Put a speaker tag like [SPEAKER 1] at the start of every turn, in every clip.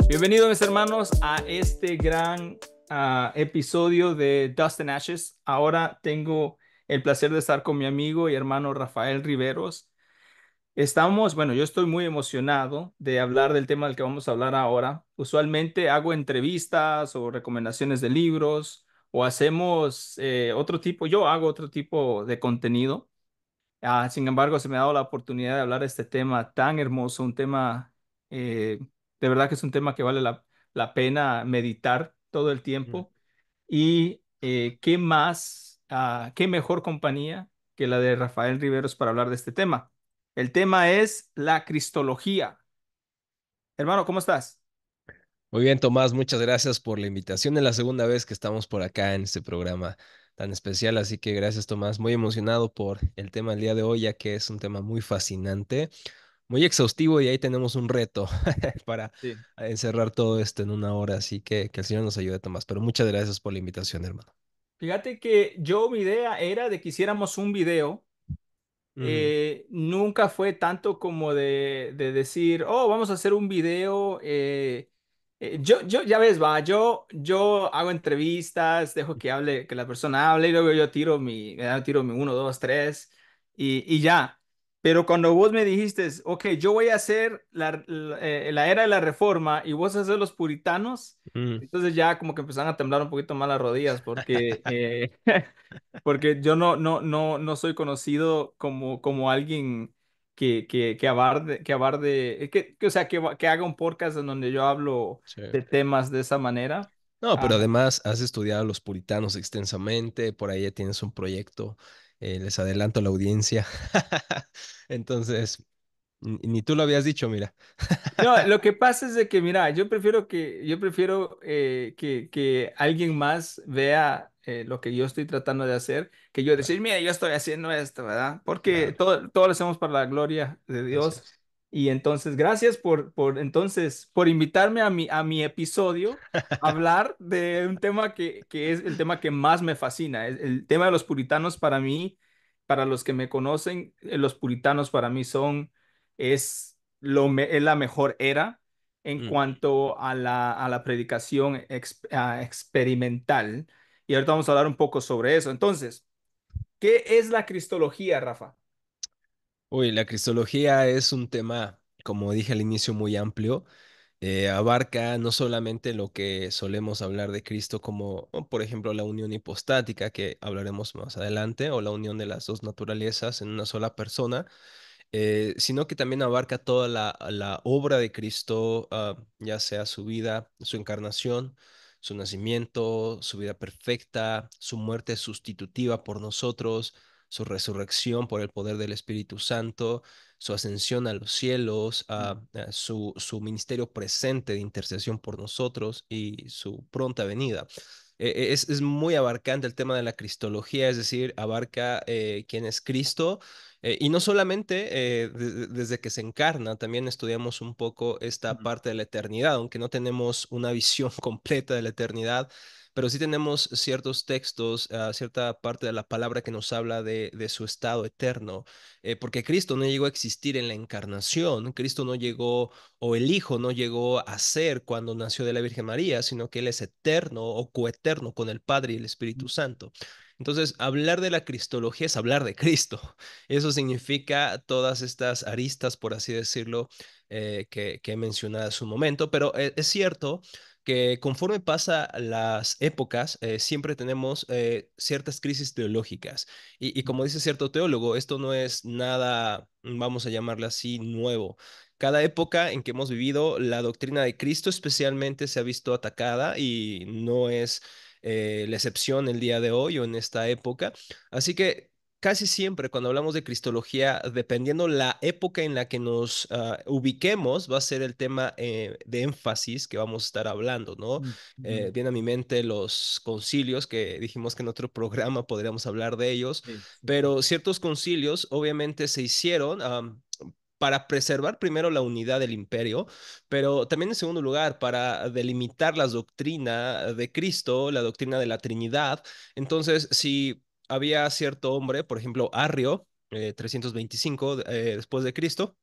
[SPEAKER 1] Bienvenidos, mis hermanos, a este gran episodio de Dust and Ashes. Ahora tengo el placer de estar con mi amigo y hermano Rafael Riveros. Bueno, yo estoy muy emocionado de hablar del tema del que vamos a hablar ahora. Usualmente hago entrevistas o recomendaciones de libros o hacemos yo hago otro tipo de contenido. Sin embargo, se me ha dado la oportunidad de hablar de este tema tan hermoso, un tema, de verdad que es un tema que vale la pena meditar todo el
[SPEAKER 2] Mm.
[SPEAKER 1] tiempo. Y qué mejor compañía que la de Rafael Riveros para hablar de este tema. El tema es la cristología. Hermano, ¿cómo estás?
[SPEAKER 2] Muy bien, Tomás, muchas gracias por la invitación. Es la segunda vez que estamos por acá en este programa tan especial, así que gracias, Tomás. Muy emocionado por el tema del día de hoy, ya que es un tema muy fascinante, muy exhaustivo y ahí tenemos un reto para
[SPEAKER 1] Sí.
[SPEAKER 2] encerrar todo esto en una hora, así que el Señor nos ayude, Tomás. Pero muchas gracias por la invitación, hermano.
[SPEAKER 1] Fíjate que mi idea era de que hiciéramos un video.
[SPEAKER 2] Ujú,
[SPEAKER 1] Nunca fue tanto como de decir, oh, vamos a hacer un video. Ya ves, yo hago entrevistas, dejo que hable, que la persona hable y luego yo tiro mi uno, dos, tres y ya. Pero cuando vos me dijiste, ok, yo voy a hacer la era de la reforma y vos haces los puritanos,
[SPEAKER 2] ujú.
[SPEAKER 1] entonces ya como que empezaron a temblar un poquito más las rodillas porque porque yo no soy conocido como alguien o sea, que haga un podcast en donde yo hablo
[SPEAKER 2] Sí.
[SPEAKER 1] de temas de esa manera.
[SPEAKER 2] No,
[SPEAKER 1] Ah,
[SPEAKER 2] pero además has estudiado a los puritanos extensamente, por ahí ya tienes un proyecto, les adelanto a la audiencia. Entonces, ni tú lo habías dicho, mira.
[SPEAKER 1] no, lo que pasa es de que, mira, yo prefiero que alguien más vea lo que yo estoy tratando de hacer, que yo decir,
[SPEAKER 2] Claro,
[SPEAKER 1] mira, yo estoy haciendo esto, ¿verdad? Porque
[SPEAKER 2] claro,
[SPEAKER 1] todo lo hacemos para la gloria de
[SPEAKER 2] así
[SPEAKER 1] Dios.
[SPEAKER 2] es.
[SPEAKER 1] Y entonces, gracias por invitarme a mi episodio, a hablar de un tema que es el tema que más me fascina. El tema de los puritanos para mí, para los que me conocen, los puritanos para mí es la mejor era en
[SPEAKER 2] Mm.
[SPEAKER 1] cuanto a la predicación experimental. Y ahorita vamos a hablar un poco sobre eso. Entonces, ¿qué es la cristología, Rafa?
[SPEAKER 2] Uy, la cristología es un tema, como dije al inicio, muy amplio. Abarca no solamente lo que solemos hablar de Cristo como, por ejemplo, la unión hipostática, que hablaremos más adelante, o la unión de las dos naturalezas en una sola persona, sino que también abarca toda la obra de Cristo, ya sea su vida, su encarnación, su nacimiento, su vida perfecta, su muerte sustitutiva por nosotros, su resurrección por el poder del Espíritu Santo, su ascensión a los cielos, su ministerio presente de intercesión por nosotros y su pronta venida. Es muy abarcante el tema de la cristología, es decir, abarca quién es Cristo, y no solamente desde que se encarna, también estudiamos un poco esta
[SPEAKER 1] Ujú.
[SPEAKER 2] parte de la eternidad, aunque no tenemos una visión completa de la eternidad, pero sí tenemos ciertos textos, cierta parte de la palabra que nos habla de su estado eterno, porque Cristo no llegó a existir en la encarnación, Cristo no llegó, o el Hijo no llegó a ser cuando nació de la Virgen María, sino que Él es eterno o coeterno con el Padre y el Espíritu Santo. Entonces, hablar de la cristología es hablar de Cristo. Eso significa todas estas aristas, por así decirlo, que he mencionado hace un momento, pero es cierto que conforme pasa las épocas, siempre tenemos ciertas crisis teológicas. Y como dice cierto teólogo, esto no es nada, vamos a llamarle así, nuevo. Cada época en que hemos vivido, la doctrina de Cristo especialmente se ha visto atacada y no es la excepción el día de hoy o en esta época. Así que casi siempre cuando hablamos de cristología, dependiendo la época en la que nos ubiquemos, va a ser el tema de énfasis que vamos a estar hablando, ¿no?
[SPEAKER 1] Ujú. Ujú.
[SPEAKER 2] Viene a mi mente los concilios, que dijimos que en otro programa podríamos hablar de ellos,
[SPEAKER 1] Sí, sí, sí.
[SPEAKER 2] pero ciertos concilios obviamente se hicieron para preservar primero la unidad del imperio, pero también en segundo lugar para delimitar la doctrina de Cristo, la doctrina de la Trinidad. Entonces, si había cierto hombre, por ejemplo, Arrio, 325 después de Cristo,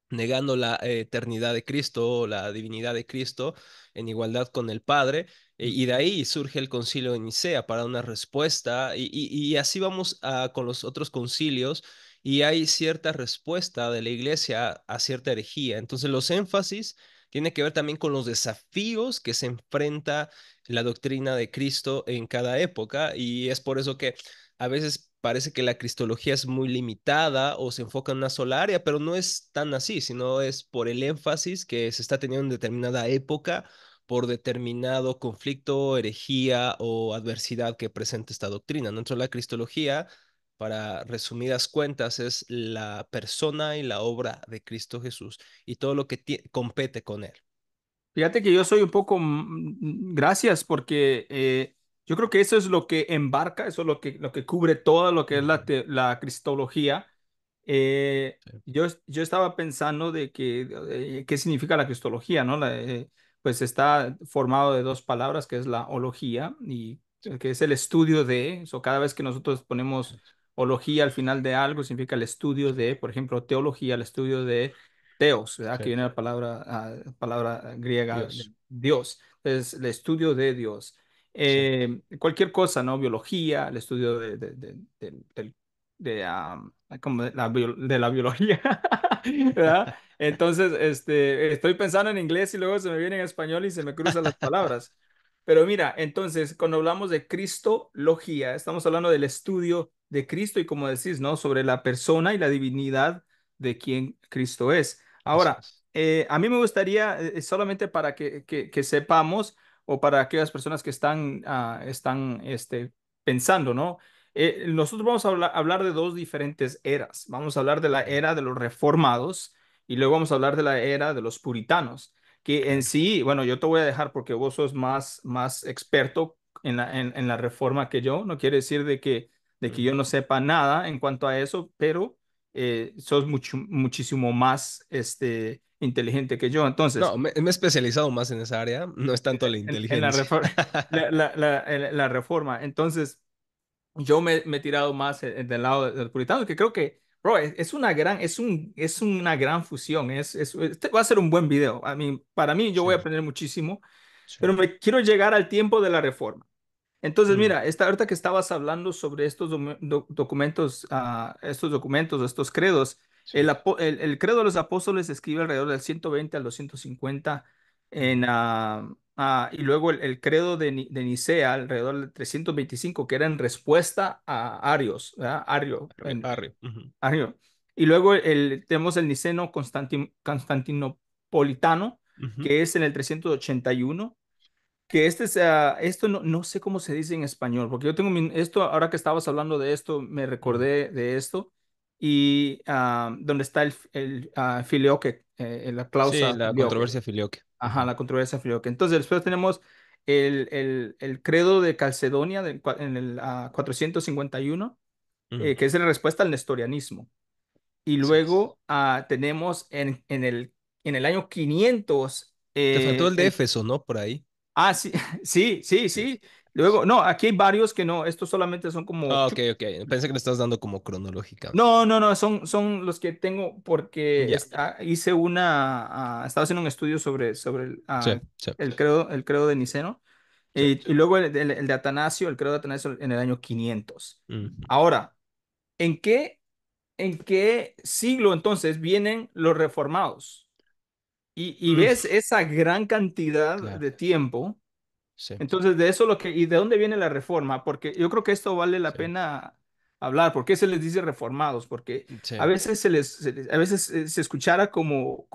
[SPEAKER 2] negando la eternidad de Cristo o la divinidad de Cristo en igualdad con el Padre. Y de ahí surge el concilio de Nicea para una respuesta y así vamos con los otros concilios y hay cierta respuesta de la iglesia a cierta herejía. Entonces los énfasis tienen que ver también con los desafíos que se enfrenta la doctrina de Cristo en cada época y es por eso que a veces parece que la cristología es muy limitada o se enfoca en una sola área, pero no es tan así, sino es por el énfasis que se está teniendo en determinada época, por determinado conflicto, herejía o adversidad que presenta esta doctrina. ¿No? Entonces, la cristología, para resumidas cuentas, es la persona y la obra de Cristo Jesús y todo lo que compete con él.
[SPEAKER 1] Fíjate que yo soy un poco, gracias, porque yo creo que eso es lo que embarca, eso es lo que cubre todo lo que es
[SPEAKER 2] Ujú.
[SPEAKER 1] la cristología.
[SPEAKER 2] Sí,
[SPEAKER 1] Yo estaba pensando de que, qué significa la cristología, ¿no? Pues está formado de dos palabras, que es la ología y que es el estudio de, eso cada vez que nosotros ponemos ología al final de algo, significa el estudio de, por ejemplo, teología, el estudio de Teos, ¿verdad?
[SPEAKER 2] sí,
[SPEAKER 1] Que viene la palabra, palabra griega de
[SPEAKER 2] Dios.
[SPEAKER 1] Dios. Entonces, el estudio de Dios.
[SPEAKER 2] Sí,
[SPEAKER 1] Cualquier cosa, ¿no? Biología, el estudio como de la biología, ¿verdad? Entonces, estoy pensando en inglés y luego se me viene en español y se me cruzan las palabras. Pero mira, entonces, cuando hablamos de cristología, estamos hablando del estudio de Cristo y como decís, ¿no? Sobre la persona y la divinidad de quien Cristo es.
[SPEAKER 2] así
[SPEAKER 1] Ahora,
[SPEAKER 2] es.
[SPEAKER 1] a mí me gustaría, solamente para que sepamos, o para aquellas personas que están pensando, ¿no? Nosotros vamos a hablar de dos diferentes eras. Vamos a hablar de la
[SPEAKER 2] Mm,
[SPEAKER 1] era de los reformados y luego vamos a hablar de la era de los puritanos, que en
[SPEAKER 2] claro.
[SPEAKER 1] sí, bueno, yo te voy a dejar porque vos sos más experto en la reforma que yo. No quiere decir de que yo
[SPEAKER 2] Ujú.
[SPEAKER 1] no sepa nada en cuanto a eso, pero sos muchísimo más inteligente que yo. Entonces,
[SPEAKER 2] No, me he especializado más en esa área, no es tanto la
[SPEAKER 1] en la
[SPEAKER 2] inteligencia.
[SPEAKER 1] reforma, la reforma. Entonces, yo me he tirado más del lado del puritano, que creo que, bro, es una gran, es una gran fusión. Este va a ser un buen video. Para mí, yo
[SPEAKER 2] Sí,
[SPEAKER 1] voy a aprender muchísimo,
[SPEAKER 2] sí,
[SPEAKER 1] pero me quiero llegar al tiempo de la reforma. Entonces,
[SPEAKER 2] mm,
[SPEAKER 1] mira, ahorita que estabas hablando sobre documentos, estos credos,
[SPEAKER 2] sí,
[SPEAKER 1] el credo de los apóstoles se escribe alrededor del 120 al 250
[SPEAKER 2] ujú.
[SPEAKER 1] y luego el credo de Nicea alrededor del 325, que era en respuesta a Arios, ¿verdad?
[SPEAKER 2] Arrio, ujú,
[SPEAKER 1] Ario. Y luego tenemos el niceno constantinopolitano,
[SPEAKER 2] ujú,
[SPEAKER 1] que es en el 381, que esto no sé cómo se dice en español, porque yo tengo esto, ahora que estabas hablando de esto, me
[SPEAKER 2] mm.
[SPEAKER 1] recordé de esto, y donde está filioque, la
[SPEAKER 2] Sí,
[SPEAKER 1] clausa
[SPEAKER 2] la
[SPEAKER 1] filioque,
[SPEAKER 2] controversia filioque.
[SPEAKER 1] ajá,
[SPEAKER 2] Ujú,
[SPEAKER 1] la controversia filioque. Entonces, después tenemos el credo de Calcedonia en el 451,
[SPEAKER 2] mm,
[SPEAKER 1] que es la respuesta al nestorianismo. Y
[SPEAKER 2] así es.
[SPEAKER 1] luego tenemos en el año 500.
[SPEAKER 2] Te faltó el de Éfeso, ¿no? Por ahí.
[SPEAKER 1] Sí, sí, sí,
[SPEAKER 2] Sí.
[SPEAKER 1] sí. Luego, no, aquí hay varios que no, estos solamente son como.
[SPEAKER 2] Ah, ok, ok. Pensé que le estás dando como cronológicamente.
[SPEAKER 1] No, no, no, son los que tengo porque
[SPEAKER 2] Ya.
[SPEAKER 1] estaba haciendo un estudio sobre
[SPEAKER 2] Sí, sí.
[SPEAKER 1] el credo de Niceno
[SPEAKER 2] Sí.
[SPEAKER 1] y luego el de Atanasio, el credo de Atanasio en el año 500.
[SPEAKER 2] Ujú.
[SPEAKER 1] Ahora, ¿en qué siglo entonces vienen los reformados? Y
[SPEAKER 2] Mm,
[SPEAKER 1] ves esa gran cantidad
[SPEAKER 2] claro.
[SPEAKER 1] de tiempo.
[SPEAKER 2] Sí,
[SPEAKER 1] Entonces, de eso ¿y de dónde viene la reforma? Porque yo creo que esto vale la
[SPEAKER 2] sí,
[SPEAKER 1] pena hablar. ¿Por qué se les dice reformados? Porque
[SPEAKER 2] sí.
[SPEAKER 1] a veces a veces se escuchara como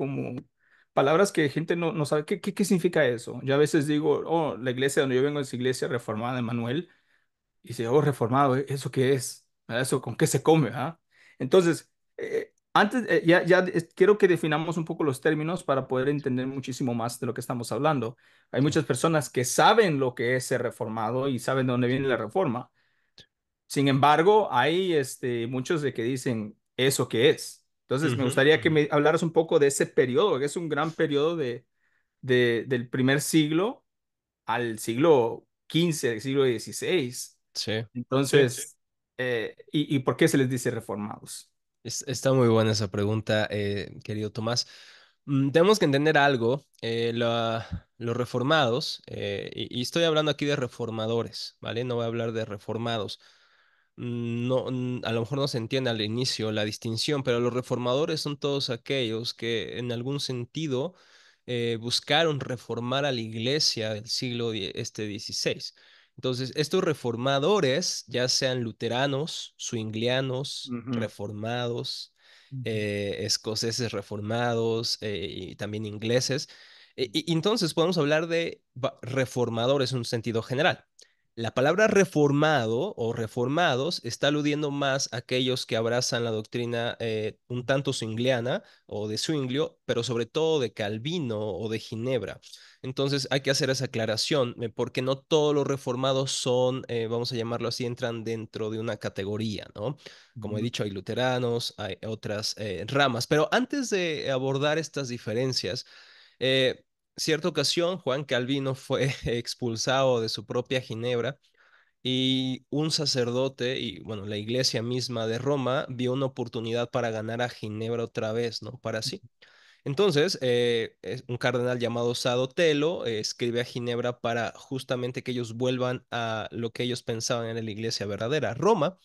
[SPEAKER 1] palabras que gente no sabe qué significa eso. Yo a veces digo, oh, la iglesia donde yo vengo es iglesia reformada de Manuel. Y dice, oh, reformado, ¿eso qué es? ¿Verdad? ¿Eso con qué se come? ¿Ah? Entonces, antes, quiero que definamos un poco los términos para poder entender muchísimo más de lo que estamos hablando. Hay
[SPEAKER 2] Sí.
[SPEAKER 1] muchas personas que saben lo que es ser reformado y saben de dónde viene la reforma. Sin embargo, hay muchos de que dicen, ¿eso qué es? Entonces, me
[SPEAKER 2] Ujú,
[SPEAKER 1] gustaría que
[SPEAKER 2] ujú.
[SPEAKER 1] me hablaras un poco de ese periodo, que es un gran periodo del primer siglo al siglo XV, al siglo XVI.
[SPEAKER 2] Sí, sí.
[SPEAKER 1] Entonces, ¿y por qué se les dice reformados?
[SPEAKER 2] Está muy buena esa pregunta, querido Tomás. Tenemos que entender algo. Los reformados, y estoy hablando aquí de reformadores, ¿vale? No voy a hablar de reformados. No, a lo mejor no se entiende al inicio la distinción, pero los reformadores son todos aquellos que en algún sentido buscaron reformar a la iglesia del siglo XVI. Entonces, estos reformadores, ya sean luteranos, zwinglianos,
[SPEAKER 1] Ujú,
[SPEAKER 2] reformados,
[SPEAKER 1] ujú,
[SPEAKER 2] escoceses reformados y también ingleses, y entonces podemos hablar de reformadores en un sentido general. La palabra reformado o reformados está aludiendo más a aquellos que abrazan la doctrina un tanto zwingliana o de Zwinglio, pero sobre todo de Calvino o de Ginebra. Entonces hay que hacer esa aclaración, porque no todos los reformados son, vamos a llamarlo así, entran dentro de una categoría, ¿no? Como he
[SPEAKER 1] ujú,
[SPEAKER 2] dicho, hay luteranos, hay otras ramas, pero antes de abordar estas diferencias, eh, cierta ocasión, Juan Calvino fue expulsado de su propia Ginebra y un sacerdote y, bueno, la iglesia misma de Roma vio una oportunidad para ganar a Ginebra otra vez, ¿no? Para sí. Entonces, un cardenal llamado Sadotelo escribe a Ginebra para justamente que ellos vuelvan a lo que ellos pensaban era la iglesia verdadera, Roma.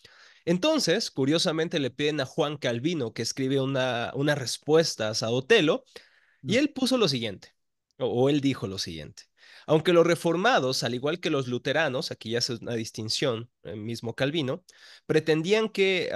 [SPEAKER 2] Entonces, curiosamente, le piden a Juan Calvino que escribe una respuesta a Sadotelo y
[SPEAKER 1] ujú,
[SPEAKER 2] él puso lo siguiente, o él dijo lo siguiente. Aunque los reformados, al igual que los luteranos, aquí ya hace una distinción, el mismo Calvino, pretendían que,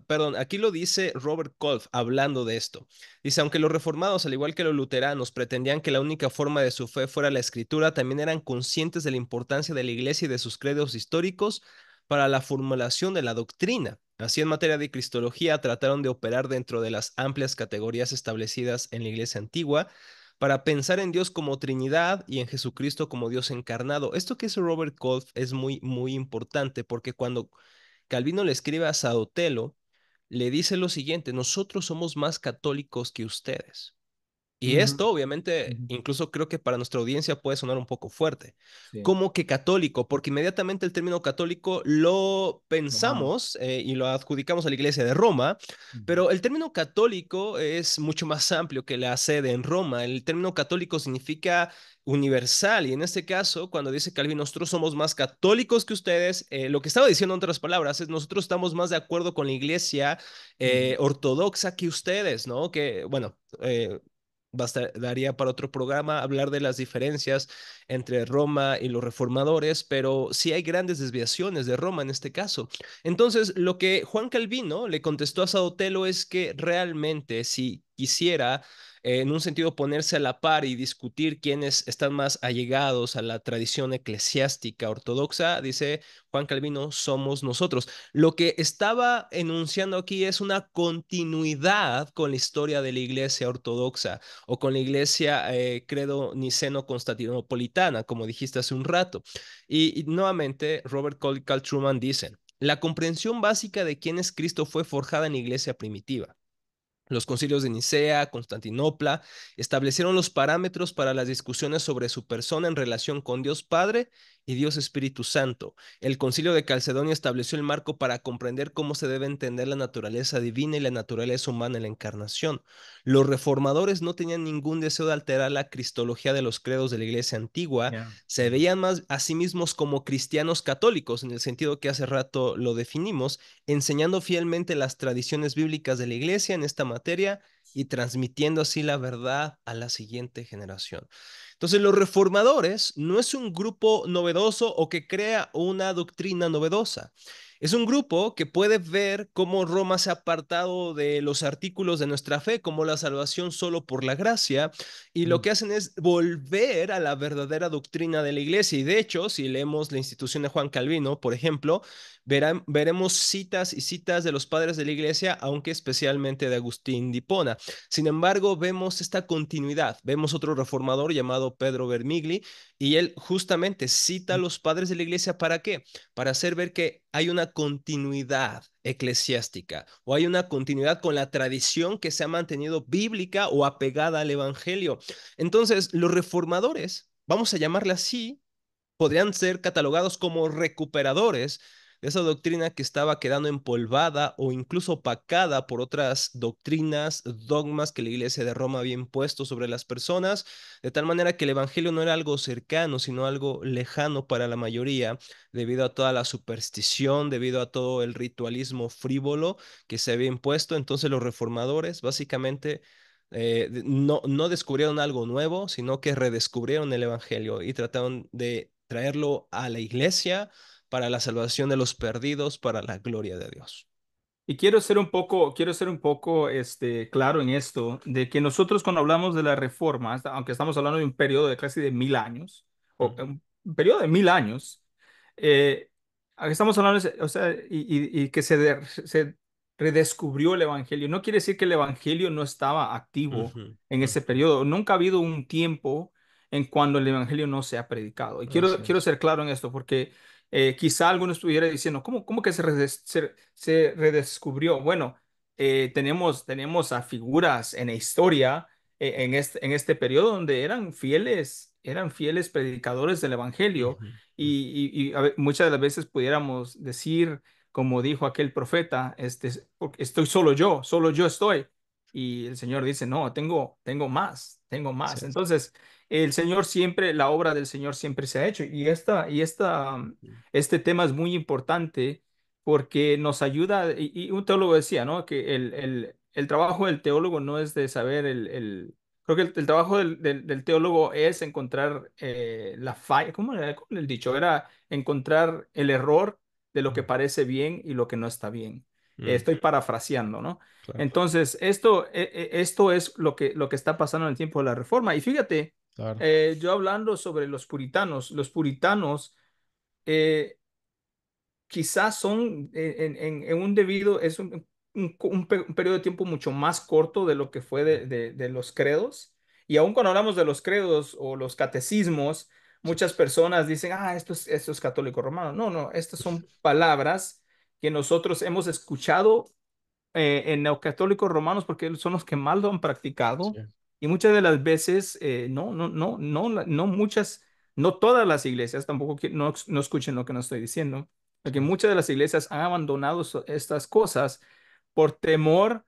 [SPEAKER 2] perdón, aquí lo dice Robert Kolff hablando de esto. Dice, aunque los reformados, al igual que los luteranos, pretendían que la única forma de su fe fuera la escritura, también eran conscientes de la importancia de la iglesia y de sus credos históricos para la formulación de la doctrina. Así, en materia de cristología, trataron de operar dentro de las amplias categorías establecidas en la Iglesia antigua para pensar en Dios como Trinidad y en Jesucristo como Dios encarnado. Esto que hizo Robert Kolff es muy, muy importante porque cuando Calvino le escribe a Sadotelo, le dice lo siguiente: nosotros somos más católicos que ustedes. Y
[SPEAKER 1] ujú,
[SPEAKER 2] esto, obviamente,
[SPEAKER 1] ujú.
[SPEAKER 2] incluso creo que para nuestra audiencia puede sonar un poco fuerte.
[SPEAKER 1] Sí,
[SPEAKER 2] ¿Cómo que católico? Porque inmediatamente el término católico lo
[SPEAKER 1] romano.
[SPEAKER 2] pensamos y lo adjudicamos a la Iglesia de Roma,
[SPEAKER 1] Ujú,
[SPEAKER 2] pero el término católico es mucho más amplio que la sede en Roma. El término católico significa universal y en este caso, cuando dice Calvin, nosotros somos más católicos que ustedes, lo que estaba diciendo en otras palabras es nosotros estamos más de acuerdo con la Iglesia
[SPEAKER 1] ujú,
[SPEAKER 2] ortodoxa que ustedes, ¿no? Que, bueno, daría para otro programa hablar de las diferencias entre Roma y los reformadores, pero sí hay grandes desviaciones de Roma en este caso. Entonces, lo que Juan Calvino le contestó a Sadotelo es que realmente si quisiera en un sentido ponerse a la par y discutir quiénes están más allegados a la tradición eclesiástica ortodoxa, dice Juan Calvino, somos nosotros. Lo que estaba enunciando aquí es una continuidad con la historia de la Iglesia ortodoxa o con la iglesia, credo niceno-constantinopolitana, como dijiste hace un rato. Y nuevamente, Robert Cole y Carl Truman dicen, la comprensión básica de quién es Cristo fue forjada en la iglesia primitiva. Los concilios de Nicea, Constantinopla, establecieron los parámetros para las discusiones sobre su persona en relación con Dios Padre y Dios Espíritu Santo. El concilio de Calcedonia estableció el marco para comprender cómo se debe entender la naturaleza divina y la naturaleza humana en la encarnación. Los reformadores no tenían ningún deseo de alterar la cristología de los credos de la iglesia antigua,
[SPEAKER 1] ya,
[SPEAKER 2] se
[SPEAKER 1] ujú,
[SPEAKER 2] veían más a sí mismos como cristianos católicos, en el sentido que hace rato lo definimos, enseñando fielmente las tradiciones bíblicas de la iglesia en esta materia y transmitiendo así la verdad a la siguiente generación. Entonces, los reformadores no es un grupo novedoso o que crea una doctrina novedosa. Es un grupo que puede ver cómo Roma se ha apartado de los artículos de nuestra fe, como la salvación solo por la gracia, y lo
[SPEAKER 1] ujú,
[SPEAKER 2] que hacen es volver a la verdadera doctrina de la iglesia. Y de hecho, si leemos la institución de Juan Calvino, por ejemplo, veremos citas y citas de los padres de la iglesia, aunque especialmente de Agustín de Hipona. Sin embargo, vemos esta continuidad. Vemos otro reformador llamado Pedro Vermigli y él justamente cita a los padres de la iglesia ¿para qué? Para hacer ver que hay una continuidad eclesiástica o hay una continuidad con la tradición que se ha mantenido bíblica o apegada al evangelio. Entonces, los reformadores, vamos a llamarle así, podrían ser catalogados como recuperadores esa doctrina que estaba quedando empolvada o incluso opacada por otras doctrinas, dogmas que la Iglesia de Roma había impuesto sobre las personas, de tal manera que el Evangelio no era algo cercano, sino algo lejano para la mayoría, debido a toda la superstición, debido a todo el ritualismo frívolo que se había impuesto. Entonces los reformadores básicamente no descubrieron algo nuevo, sino que redescubrieron el Evangelio y trataron de traerlo a la iglesia para la salvación de los perdidos, para la gloria de Dios.
[SPEAKER 1] Y quiero ser un poco claro en esto, de que nosotros cuando hablamos de la reforma, aunque estamos hablando de un periodo de casi de 1000 años, o
[SPEAKER 2] Ujú,
[SPEAKER 1] un periodo de 1000 años, eh, estamos hablando, o sea, y que se redescubrió el Evangelio. No quiere decir que el Evangelio no estaba activo
[SPEAKER 2] ujú,
[SPEAKER 1] en ese
[SPEAKER 2] ujú.
[SPEAKER 1] periodo. Nunca ha habido un tiempo en cuando el Evangelio no se ha predicado. Y
[SPEAKER 2] Así
[SPEAKER 1] quiero
[SPEAKER 2] es.
[SPEAKER 1] ser claro en esto, porque quizá alguno estuviera diciendo, ¿cómo que se redescubrió? Bueno, tenemos a figuras en la historia, en este periodo donde eran fieles predicadores del Evangelio
[SPEAKER 2] Ujú, ujú.
[SPEAKER 1] y muchas de las veces pudiéramos decir, como dijo aquel profeta, porque estoy solo yo estoy. Y el Señor dice, no, tengo más, tengo
[SPEAKER 2] Así
[SPEAKER 1] más.
[SPEAKER 2] es.
[SPEAKER 1] Entonces, la obra del Señor siempre se ha hecho.
[SPEAKER 2] Ujú,
[SPEAKER 1] Este tema es muy importante porque nos ayuda, y un teólogo decía, ¿no? Que el trabajo del teólogo no es de saber creo que el trabajo del teólogo es encontrar la falla, ¿cómo era el dicho? Era encontrar el error de lo que
[SPEAKER 2] ujú,
[SPEAKER 1] parece bien y lo que no está bien.
[SPEAKER 2] mm,
[SPEAKER 1] Estoy parafraseando, ¿no?
[SPEAKER 2] claro,
[SPEAKER 1] Entonces, esto es lo que está pasando en el tiempo de la Reforma. Y fíjate,
[SPEAKER 2] claro.
[SPEAKER 1] yo hablando sobre los puritanos, eh, quizás son en un debido, es un periodo de tiempo mucho más corto de lo que fue de los credos. Y aún cuando hablamos de los credos o los catecismos,
[SPEAKER 2] Sí,
[SPEAKER 1] muchas personas dicen, esto es católico romano. No, no, estas son palabras que nosotros hemos escuchado en neocatólicos romanos porque son los que más lo han
[SPEAKER 2] sí,
[SPEAKER 1] practicado y muchas de las veces no muchas, no todas las iglesias tampoco no escuchen lo que no estoy diciendo, porque
[SPEAKER 2] sí.
[SPEAKER 1] muchas de las iglesias han abandonado estas cosas por temor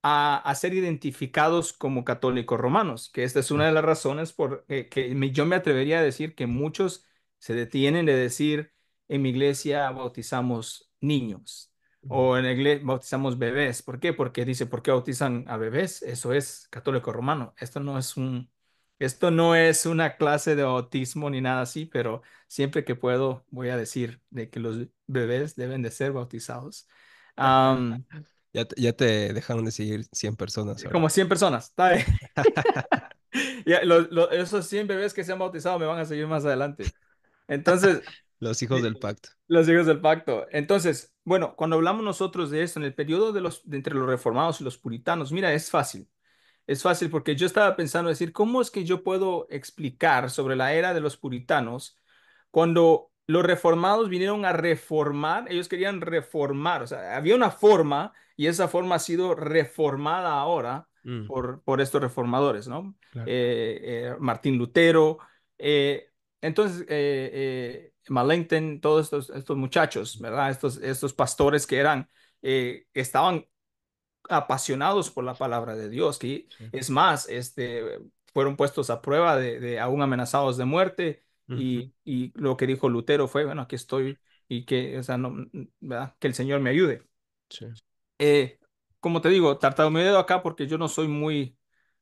[SPEAKER 1] a ser identificados como católicos romanos, que esta es
[SPEAKER 2] Sí.
[SPEAKER 1] una de las razones por que yo me atrevería a decir que muchos se detienen de decir en mi iglesia bautizamos niños
[SPEAKER 2] Ujú,
[SPEAKER 1] o en la iglesia bautizamos bebés. ¿Por qué? Porque dice, ¿por qué bautizan a bebés? Eso es católico romano. Esto no es una clase de bautismo ni nada así, pero siempre que puedo voy a decir de que los bebés deben de ser bautizados. Am,
[SPEAKER 2] Ya te dejaron de seguir 100 personas ahora.
[SPEAKER 1] Como 100 personas. Está bien. Esos 100 bebés que se han bautizado me van a seguir más adelante. Entonces,
[SPEAKER 2] Los hijos
[SPEAKER 1] di-
[SPEAKER 2] del pacto.
[SPEAKER 1] los hijos del pacto. Entonces, bueno, cuando hablamos nosotros de esto, en el periodo de entre los reformados y los puritanos, mira, es fácil. Es fácil porque yo estaba pensando decir, ¿cómo es que yo puedo explicar sobre la era de los puritanos cuando los reformados vinieron a reformar? Ellos querían reformar, o sea, había una forma y esa forma ha sido reformada ahora
[SPEAKER 2] Mm,
[SPEAKER 1] por estos reformadores, ¿no?
[SPEAKER 2] claro.
[SPEAKER 1] Martín Lutero, entonces Melanchthon, todos estos muchachos, ¿verdad? Estos pastores que estaban apasionados por la palabra de Dios, que
[SPEAKER 2] Sí.
[SPEAKER 1] es más, fueron puestos a prueba de aún amenazados de muerte
[SPEAKER 2] Ujú,
[SPEAKER 1] y lo que dijo Lutero fue, bueno, aquí estoy y que, o sea, no, ¿verdad? Que el Señor me ayude.
[SPEAKER 2] sí.
[SPEAKER 1] Eh, Como te digo, tartamudeo acá porque yo no soy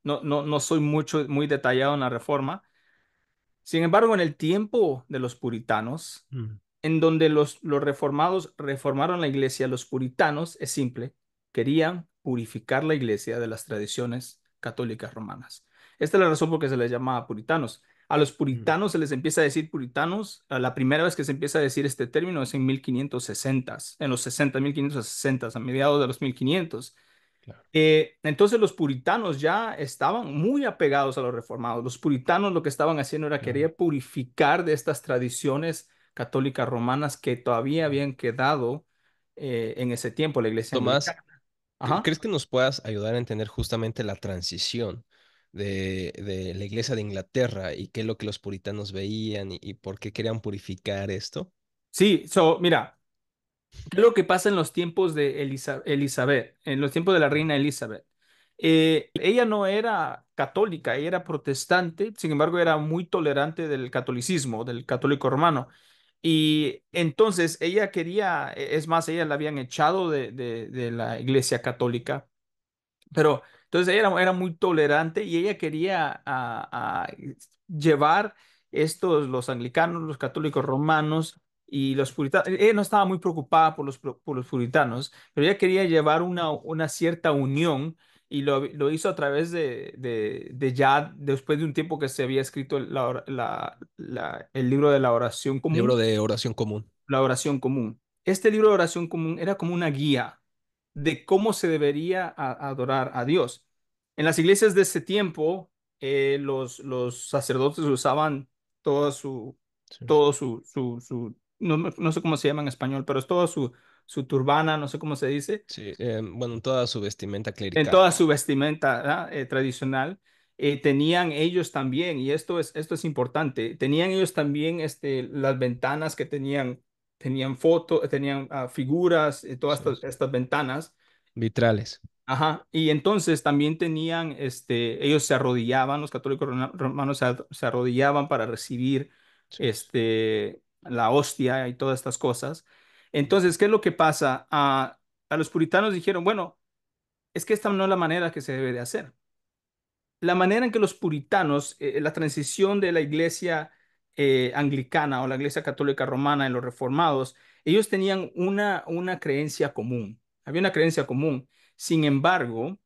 [SPEAKER 1] no soy muy detallado en la reforma. Sin embargo, en el tiempo de los puritanos,
[SPEAKER 2] Mm,
[SPEAKER 1] en donde los reformados reformaron la iglesia, los puritanos, es simple, querían purificar la iglesia de las tradiciones católicas romanas. Esta es la razón por que se les llamaba puritanos. A los
[SPEAKER 2] mm,
[SPEAKER 1] puritanos se les empieza a decir puritanos, la primera vez que se empieza a decir este término es en 1560, en los 1560, a mediados de los 1500.
[SPEAKER 2] claro.
[SPEAKER 1] Entonces los puritanos ya estaban muy apegados a los reformados. Los puritanos lo que estaban haciendo era
[SPEAKER 2] Claro.
[SPEAKER 1] querer purificar de estas tradiciones católicas romanas que todavía habían quedado en ese tiempo, la iglesia
[SPEAKER 2] Tomás,
[SPEAKER 1] anglicana. Ajá.
[SPEAKER 2] ¿crees que nos puedas ayudar a entender justamente la transición de la iglesia de Inglaterra y qué es lo que los puritanos veían y por qué querían purificar esto?
[SPEAKER 1] Sí, mira. ¿Qué es lo que pasa en los tiempos de Elizabeth, en los tiempos de la reina Elizabeth? Ella no era católica, ella era protestante, sin embargo era muy tolerante del catolicismo, del católico romano. Y entonces ella quería, es más, ella la habían echado de la iglesia católica, pero entonces ella era muy tolerante y ella quería llevar los anglicanos, los católicos romanos y los puritanos. Ella no estaba muy preocupada por los puritanos, pero ella quería llevar una cierta unión y lo hizo a través de ya después de un tiempo que se había escrito el libro de la oración
[SPEAKER 2] Libro
[SPEAKER 1] común,
[SPEAKER 2] de oración común.
[SPEAKER 1] la oración común. Este libro de oración común era como una guía de cómo se debería adorar a Dios. En las iglesias de ese tiempo, los sacerdotes usaban todo
[SPEAKER 2] Sí.
[SPEAKER 1] no sé cómo se llama en español, pero es toda su turbana, no sé cómo se dice,
[SPEAKER 2] Sí, bueno, toda su vestimenta
[SPEAKER 1] en
[SPEAKER 2] clerical.
[SPEAKER 1] toda su vestimenta, ¿verdad? Tradicional. Tenían ellos también, y esto es importante, tenían ellos también las ventanas que tenían fotos, tenían figuras, todas
[SPEAKER 2] Sí.
[SPEAKER 1] estas ventanas.
[SPEAKER 2] Vitrales.
[SPEAKER 1] Ajá, y entonces también tenían, ellos se arrodillaban, los católicos romanos se arrodillaban para recibir,
[SPEAKER 2] Sí.
[SPEAKER 1] la hostia y todas estas cosas. Entonces, ¿qué es lo que pasa? A los puritanos dijeron, bueno, es que esta no es la manera que se debe de hacer. La manera en que los puritanos, la transición de la iglesia anglicana o la iglesia católica romana en los reformados, ellos tenían una creencia común, había una creencia común. Sin embargo,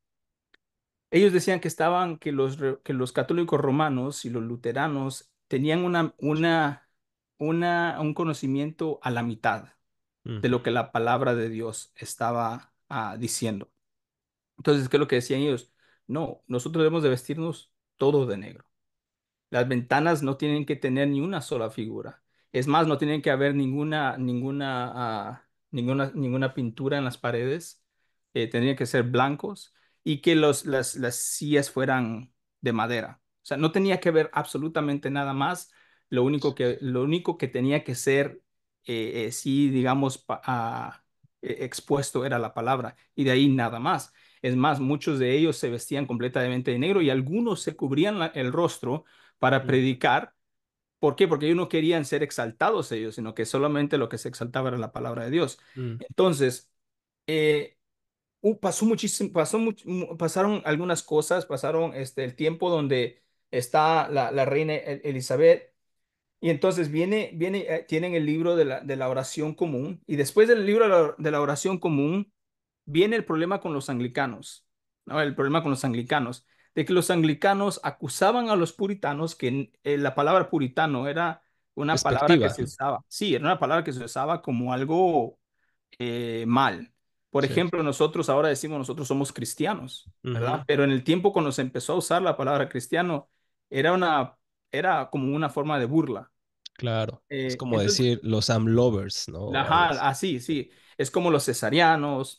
[SPEAKER 1] ellos decían que los católicos romanos y los luteranos tenían un conocimiento a la mitad
[SPEAKER 2] Mm,
[SPEAKER 1] de lo que la palabra de Dios estaba diciendo. Entonces, ¿qué es lo que decían ellos? No, nosotros debemos de vestirnos todo de negro. Las ventanas no tienen que tener ni una sola figura. Es más, no tienen que haber ninguna pintura en las paredes. Tendrían que ser blancos y que las sillas fueran de madera. O sea, no tenía que ver absolutamente nada más. Lo único que tenía que ser, sí, digamos, expuesto era la palabra y de ahí nada más. Es más, muchos de ellos se vestían completamente de negro y algunos se cubrían el rostro para
[SPEAKER 2] mm,
[SPEAKER 1] predicar. ¿Por qué? Porque ellos no querían ser exaltados ellos, sino que solamente lo que se exaltaba era la palabra de Dios.
[SPEAKER 2] mm.
[SPEAKER 1] Entonces, eh, pasó muchísimo, pasaron algunas cosas, pasaron el tiempo donde está la reina Elizabeth. Y entonces tienen el libro de la oración común. Y después del libro de la oración común, viene el problema con los anglicanos, ¿no? El problema con los anglicanos, de que los anglicanos acusaban a los puritanos que la palabra puritano era una palabra que
[SPEAKER 2] Despectiva.
[SPEAKER 1] se usaba, sí, era una palabra que se usaba como algo mal. Por
[SPEAKER 2] Sí.
[SPEAKER 1] ejemplo, nosotros ahora decimos nosotros somos cristianos, ¿verdad?
[SPEAKER 2] Ujú.
[SPEAKER 1] Pero en el tiempo cuando se empezó a usar la palabra cristiano, era era como una forma de burla.
[SPEAKER 2] Claro. Es como
[SPEAKER 1] Entonces,
[SPEAKER 2] decir los Am Lovers, ¿no? O algo
[SPEAKER 1] ajá,
[SPEAKER 2] así.
[SPEAKER 1] así, sí. Es como los cesarianos,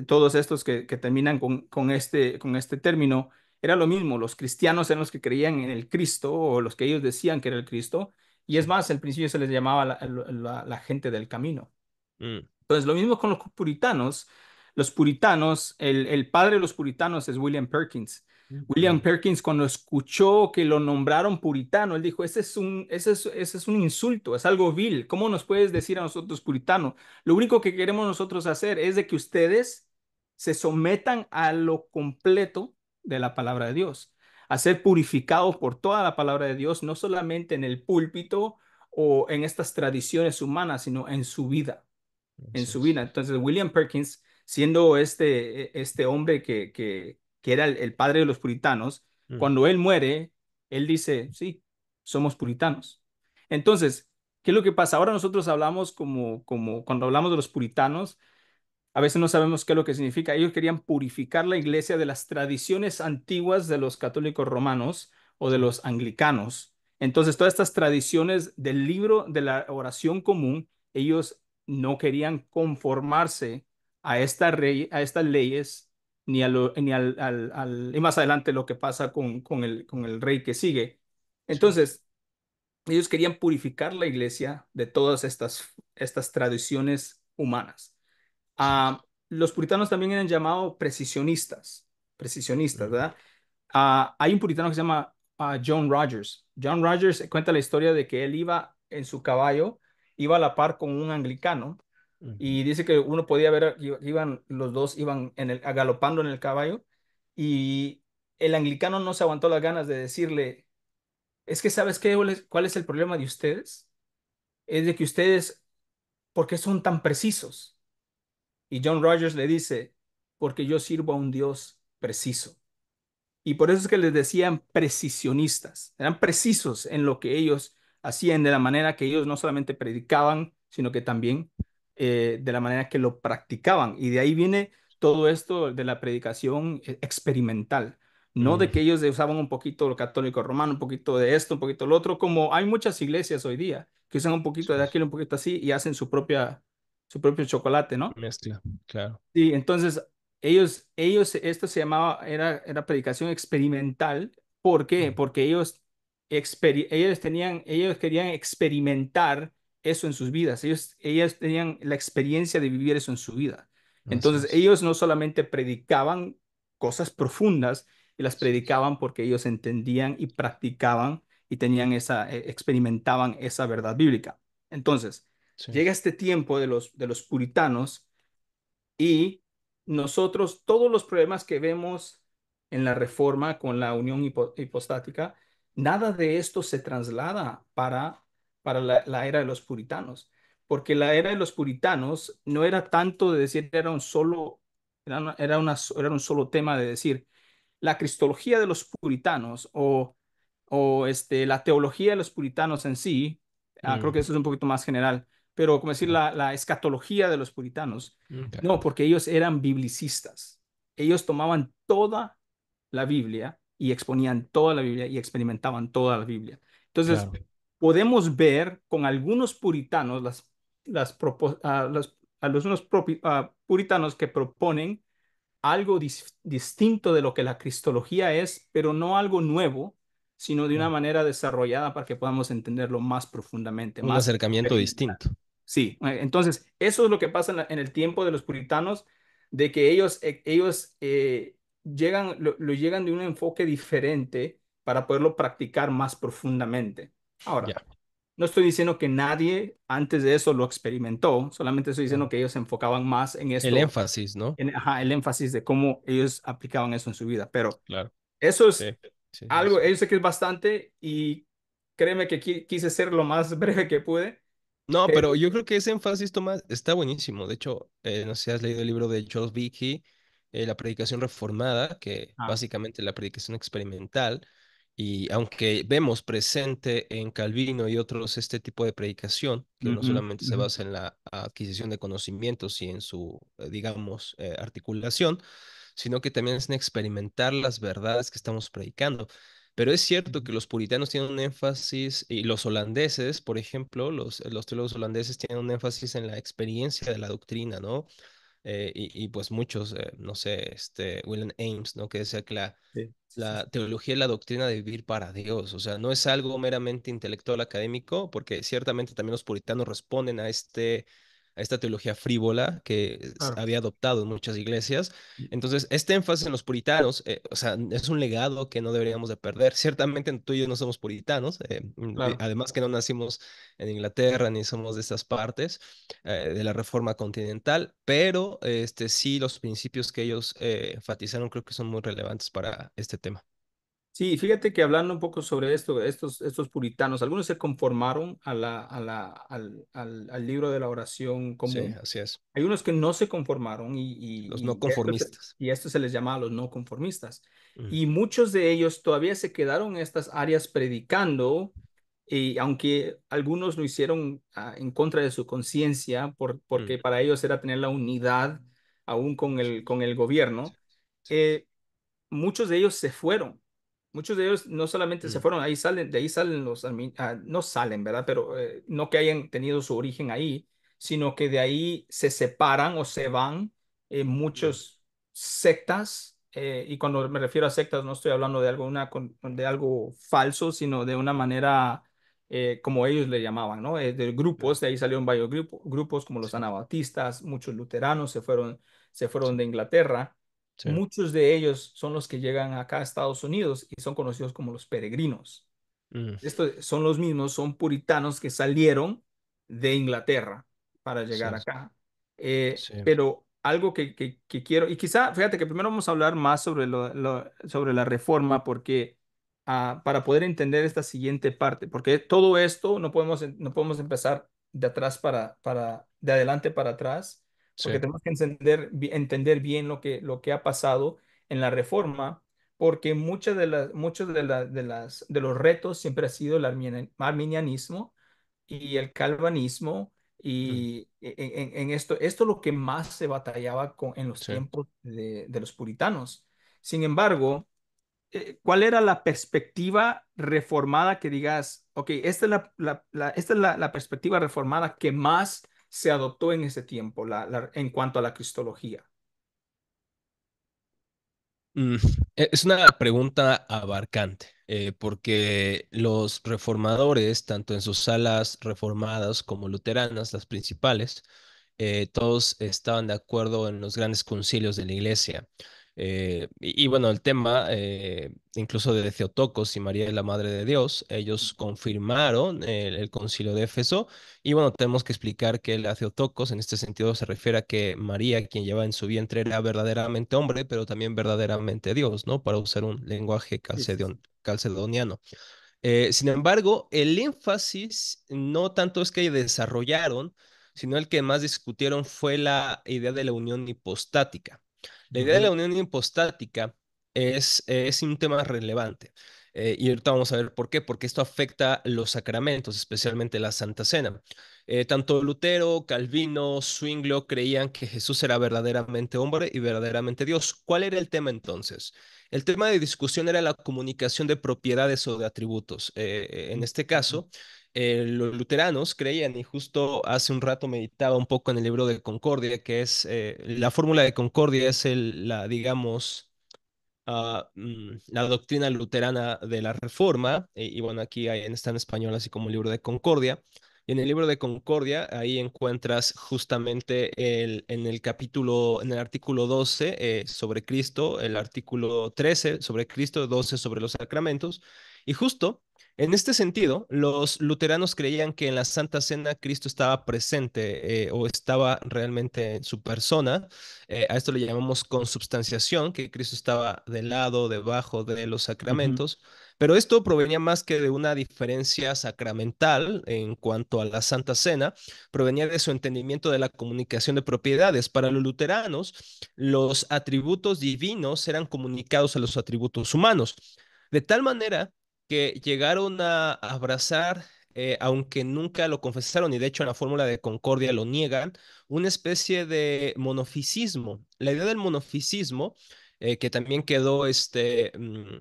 [SPEAKER 1] todos estos que terminan con este término. Era lo mismo, los cristianos eran los que creían en el Cristo o los que ellos decían que era el Cristo. Y es
[SPEAKER 2] Sí.
[SPEAKER 1] más, al principio se les llamaba la gente del camino.
[SPEAKER 2] Mm,
[SPEAKER 1] Entonces, lo mismo con los puritanos. Los puritanos, el padre de los puritanos es William Perkins. William
[SPEAKER 2] mm,
[SPEAKER 1] Perkins, cuando escuchó que lo nombraron puritano, él dijo, ese es un insulto, es algo vil. ¿Cómo nos puedes decir a nosotros puritano? Lo único que queremos nosotros hacer es de que ustedes se sometan a lo completo de la palabra de Dios, a ser purificados por toda la palabra de Dios, no solamente en el púlpito o en estas tradiciones humanas, sino en su vida en
[SPEAKER 2] así
[SPEAKER 1] su
[SPEAKER 2] es.
[SPEAKER 1] vida. Entonces, William Perkins, siendo este hombre que era el padre de los puritanos,
[SPEAKER 2] Mm,
[SPEAKER 1] cuando él muere, él dice, sí, somos puritanos. Entonces, ¿qué es lo que pasa? Ahora nosotros hablamos como cuando hablamos de los puritanos, a veces no sabemos qué es lo que significa. Ellos querían purificar la iglesia de las tradiciones antiguas de los católicos romanos o de
[SPEAKER 2] sí.
[SPEAKER 1] los anglicanos. Entonces, todas estas tradiciones del libro de la oración común, ellos no querían conformarse a estas leyes, y más adelante lo que pasa con el rey que sigue.
[SPEAKER 2] Sí.
[SPEAKER 1] Entonces, Ellos querían purificar la iglesia de todas estas tradiciones humanas.
[SPEAKER 2] Sí.
[SPEAKER 1] Los puritanos también eran llamados precisionistas,
[SPEAKER 2] Mm,
[SPEAKER 1] ¿verdad? Hay un puritano que se llama John Rogers. John Rogers cuenta la historia de que él iba en su caballo, iba a la par con un anglicano
[SPEAKER 2] ujú,
[SPEAKER 1] y dice que uno podía ver que iban los dos iban galopando en el caballo y el anglicano no se aguantó las ganas de decirle, es que ¿sabes qué? ¿Cuál es el problema de ustedes? Es de que ustedes, ¿por qué son tan precisos? Y John Rogers le dice, porque yo sirvo a un Dios preciso. Y por eso es que les decían precisionistas. Eran precisos en lo que ellos hacían, de la manera que ellos no solamente predicaban, sino que también de la manera que lo practicaban. Y de ahí viene todo esto de la predicación experimental. No de
[SPEAKER 2] mm,
[SPEAKER 1] que ellos usaban un poquito lo católico romano, un poquito de esto, un poquito de lo otro, como hay muchas iglesias hoy día que usan un poquito
[SPEAKER 2] sí.
[SPEAKER 1] de aquello, un poquito así y hacen su propio chocolate, ¿no?
[SPEAKER 2] Mezcla, claro.
[SPEAKER 1] Sí, entonces esto se llamaba, era predicación experimental. ¿Por qué?
[SPEAKER 2] Mm,
[SPEAKER 1] Porque ellos querían experimentar eso en sus vidas. Ellos tenían la experiencia de vivir eso en su vida.
[SPEAKER 2] así
[SPEAKER 1] Entonces,
[SPEAKER 2] es.
[SPEAKER 1] ellos no solamente predicaban cosas profundas, y las
[SPEAKER 2] Así es.
[SPEAKER 1] predicaban porque ellos entendían y practicaban y tenían experimentaban esa verdad bíblica. Entonces,
[SPEAKER 2] Sí.
[SPEAKER 1] llega este tiempo de los puritanos y nosotros, todos los problemas que vemos en la reforma con la unión hipostática, nada de esto se traslada para la era de los puritanos, porque la era de los puritanos no era tanto de decir, era un solo tema de decir, la cristología de los puritanos o la teología de los puritanos en sí, creo que
[SPEAKER 2] Mm,
[SPEAKER 1] eso es un poquito más general, pero como decir
[SPEAKER 2] claro.
[SPEAKER 1] la escatología de los puritanos,
[SPEAKER 2] Ok.
[SPEAKER 1] no, porque ellos eran biblicistas. Ellos tomaban toda la Biblia y exponían toda la Biblia y experimentaban toda la Biblia. Entonces,
[SPEAKER 2] Claro.
[SPEAKER 1] podemos ver con algunos puritanos, a los unos puritanos que proponen algo distinto de lo que la cristología es, pero no algo nuevo, sino de una
[SPEAKER 2] Claro.
[SPEAKER 1] manera desarrollada para que podamos entenderlo más profundamente,
[SPEAKER 2] Un
[SPEAKER 1] más
[SPEAKER 2] acercamiento
[SPEAKER 1] experimental.
[SPEAKER 2] distinto.
[SPEAKER 1] Sí, entonces eso es lo que pasa en el tiempo de los puritanos, de que ellos lo llegan de un enfoque diferente para poderlo practicar más profundamente. Ahora,
[SPEAKER 2] Ya.
[SPEAKER 1] no estoy diciendo que nadie antes de eso lo experimentó, solamente estoy diciendo
[SPEAKER 2] Claro.
[SPEAKER 1] que ellos se enfocaban más en
[SPEAKER 2] El
[SPEAKER 1] esto,
[SPEAKER 2] énfasis, ¿no?
[SPEAKER 1] el énfasis de cómo ellos aplicaban eso en su vida. Pero
[SPEAKER 2] Claro.
[SPEAKER 1] eso
[SPEAKER 2] Sí.
[SPEAKER 1] es
[SPEAKER 2] Sí, sí,
[SPEAKER 1] algo,
[SPEAKER 2] sí.
[SPEAKER 1] yo sé que es bastante y créeme que quise ser lo más breve que pude,
[SPEAKER 2] No,
[SPEAKER 1] pero
[SPEAKER 2] pero yo creo que ese énfasis, Tomás, está buenísimo. De hecho, no sé si has leído el libro de Charles Vicky, La predicación reformada, que
[SPEAKER 1] ah,
[SPEAKER 2] básicamente es la predicación experimental. Y aunque vemos presente en Calvino y otros este tipo de predicación, que no
[SPEAKER 1] ujú,
[SPEAKER 2] solamente se
[SPEAKER 1] ujú,
[SPEAKER 2] basa en la adquisición de conocimientos y en su, digamos, articulación, sino que también es en experimentar las verdades que estamos predicando. Pero es cierto que los puritanos tienen un énfasis, y los holandeses, por ejemplo, los teólogos holandeses tienen un énfasis en la experiencia de la doctrina, ¿no? Y pues muchos, no sé, William Ames, ¿no? Que decía que
[SPEAKER 1] sí, sí, sí,
[SPEAKER 2] la teología es la doctrina de vivir para Dios, o sea, no es algo meramente intelectual académico, porque ciertamente también los puritanos responden a esta teología frívola que
[SPEAKER 1] claro.
[SPEAKER 2] había adoptado en muchas iglesias. Entonces, este énfasis en los puritanos, o sea, es un legado que no deberíamos de perder. Ciertamente tú y yo no somos puritanos,
[SPEAKER 1] Claro.
[SPEAKER 2] además que no nacimos en Inglaterra ni somos de estas partes de la Reforma Continental, pero sí los principios que ellos enfatizaron creo que son muy relevantes para este tema.
[SPEAKER 1] Sí, fíjate que hablando un poco sobre esto, estos puritanos, algunos se conformaron al libro de la oración
[SPEAKER 2] Sí,
[SPEAKER 1] común.
[SPEAKER 2] así es.
[SPEAKER 1] Hay unos que no se conformaron
[SPEAKER 2] Los no
[SPEAKER 1] esto
[SPEAKER 2] conformistas.
[SPEAKER 1] y esto se les llama a los no conformistas.
[SPEAKER 2] Mm,
[SPEAKER 1] Y muchos de ellos todavía se quedaron en estas áreas predicando, y aunque algunos lo hicieron en contra de su conciencia,
[SPEAKER 2] mm,
[SPEAKER 1] porque para ellos era tener la unidad aún con el gobierno,
[SPEAKER 2] sí,
[SPEAKER 1] eh, muchos de ellos se fueron. Muchos de ellos no solamente se
[SPEAKER 2] mm,
[SPEAKER 1] fueron, de ahí salen no salen, ¿verdad? Pero no que hayan tenido su origen ahí, sino que de ahí se separan o se van
[SPEAKER 2] mm,
[SPEAKER 1] muchos sectas, y cuando me refiero a sectas no estoy hablando de algo falso, sino de una manera como ellos le llamaban, ¿no? De grupos, de ahí salieron varios grupos como los
[SPEAKER 2] Sí,
[SPEAKER 1] anabautistas, muchos luteranos se fueron
[SPEAKER 2] sí,
[SPEAKER 1] de Inglaterra.
[SPEAKER 2] sí,
[SPEAKER 1] Muchos de ellos son los que llegan acá a Estados Unidos y son conocidos como los peregrinos.
[SPEAKER 2] mm,
[SPEAKER 1] Estos son los mismos, son puritanos que salieron de Inglaterra para
[SPEAKER 2] sí,
[SPEAKER 1] llegar acá.
[SPEAKER 2] sí,
[SPEAKER 1] Pero algo que quiero, y quizá, fíjate que primero vamos a hablar más sobre, sobre la reforma, porque para poder entender esta siguiente parte, porque todo esto no podemos empezar de atrás de adelante para atrás,
[SPEAKER 2] sí,
[SPEAKER 1] porque tenemos que entender bien lo que ha pasado en la reforma porque muchos de los retos siempre ha sido el arminianismo y el calvinismo,
[SPEAKER 2] mm,
[SPEAKER 1] y en esto es lo que más se batallaba en los
[SPEAKER 2] sí.
[SPEAKER 1] tiempos de los puritanos. Sin embargo, ¿cuál era la perspectiva reformada que digas, ok, esta es esta es la perspectiva reformada que más se adoptó en ese tiempo en cuanto a la cristología?
[SPEAKER 2] Mm, Es una pregunta abarcante, porque los reformadores, tanto en sus salas reformadas como luteranas, las principales, todos estaban de acuerdo en los grandes concilios de la iglesia. Bueno, el tema, incluso de Theotokos y María la Madre de Dios, ellos confirmaron el concilio de Éfeso. Y bueno, tenemos que explicar que la Theotokos en este sentido se refiere a que María, quien lleva en su vientre, era verdaderamente hombre, pero también verdaderamente Dios, ¿no? Para usar un lenguaje
[SPEAKER 1] Sí, sí, sí.
[SPEAKER 2] calcedoniano. Sin embargo, el énfasis no tanto es que desarrollaron, sino el que más discutieron fue la idea de la unión hipostática. La idea de la
[SPEAKER 1] Ujú,
[SPEAKER 2] unión hipostática es un tema relevante. Y ahorita vamos a ver por qué, porque esto afecta los sacramentos, especialmente la Santa Cena. Tanto Lutero, Calvino, Zwinglio creían que Jesús era verdaderamente hombre y verdaderamente Dios. ¿Cuál era el tema entonces? El tema de discusión era la comunicación de propiedades o de atributos. En este
[SPEAKER 1] ujú,
[SPEAKER 2] caso, los luteranos creían, y justo hace un rato meditaba un poco en el libro de Concordia, que es la fórmula de Concordia, es digamos, la doctrina luterana de la Reforma, y bueno, aquí está en español, así como el libro de Concordia. Y en el libro de Concordia, ahí encuentras justamente en el artículo 12 sobre Cristo, el artículo 13 sobre Cristo, 12 sobre los sacramentos. Y justo en este sentido, los luteranos creían que en la Santa Cena Cristo estaba presente o estaba realmente en su persona. A esto le llamamos consubstanciación, que Cristo estaba del lado, debajo de los
[SPEAKER 1] ujú,
[SPEAKER 2] sacramentos, pero esto provenía más que de una diferencia sacramental en cuanto a la Santa Cena, provenía de su entendimiento de la comunicación de propiedades. Para los luteranos, los atributos divinos eran comunicados a los atributos humanos, de tal manera que llegaron a abrazar, aunque nunca lo confesaron, y de hecho en la fórmula de Concordia lo niegan, una especie de monofisismo. La idea del monofisismo, que también quedó,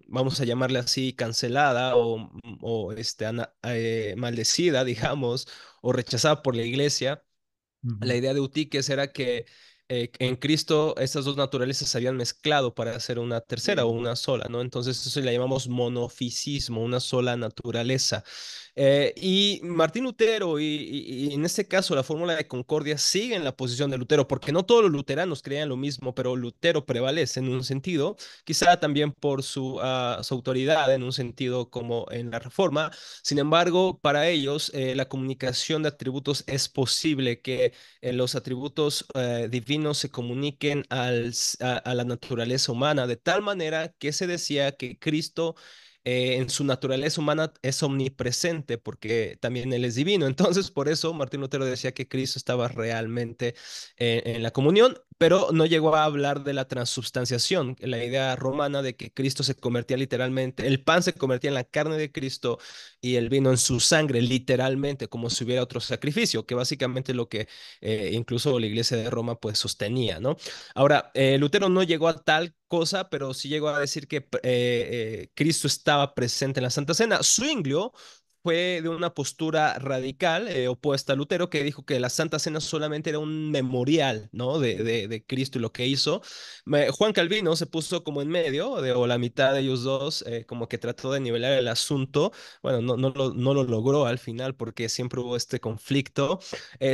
[SPEAKER 2] vamos a llamarle así, cancelada o maldecida, digamos, o rechazada por la iglesia. La
[SPEAKER 1] ujú.
[SPEAKER 2] idea de Eutíquez era que en Cristo estas dos naturalezas se habían mezclado para hacer una tercera o
[SPEAKER 1] Sí.
[SPEAKER 2] una sola, ¿no? Entonces eso le llamamos monofisismo, una sola naturaleza. Y Martín Lutero y en este caso la fórmula de Concordia sigue en la posición de Lutero, porque no todos los luteranos creían lo mismo, pero Lutero prevalece en un sentido, quizá también por su autoridad en un sentido como en la Reforma. Sin embargo, para ellos la comunicación de atributos es posible que los atributos divinos se comuniquen a la naturaleza humana, de tal manera que se decía que Cristo en su naturaleza humana es omnipresente, porque también Él es divino. Entonces, por eso Martín Lutero decía que Cristo estaba realmente en la comunión, pero no llegó a hablar de la transubstanciación, la idea romana de que Cristo se convertía literalmente, el pan se convertía en la carne de Cristo y el vino en su sangre, literalmente, como si hubiera otro sacrificio, que básicamente es lo que incluso la iglesia de Roma pues sostenía, ¿no? Ahora, Lutero no llegó a tal cosa, pero sí llegó a decir que Cristo estaba presente en la Santa Cena. Zwinglio fue de una postura radical, opuesta a Lutero, que dijo que la Santa Cena solamente era un memorial, ¿no? De Cristo y lo que hizo. Juan Calvino se puso como en medio, o la mitad de ellos dos, como que trató de nivelar el asunto. Bueno, no lo logró al final porque siempre hubo este conflicto.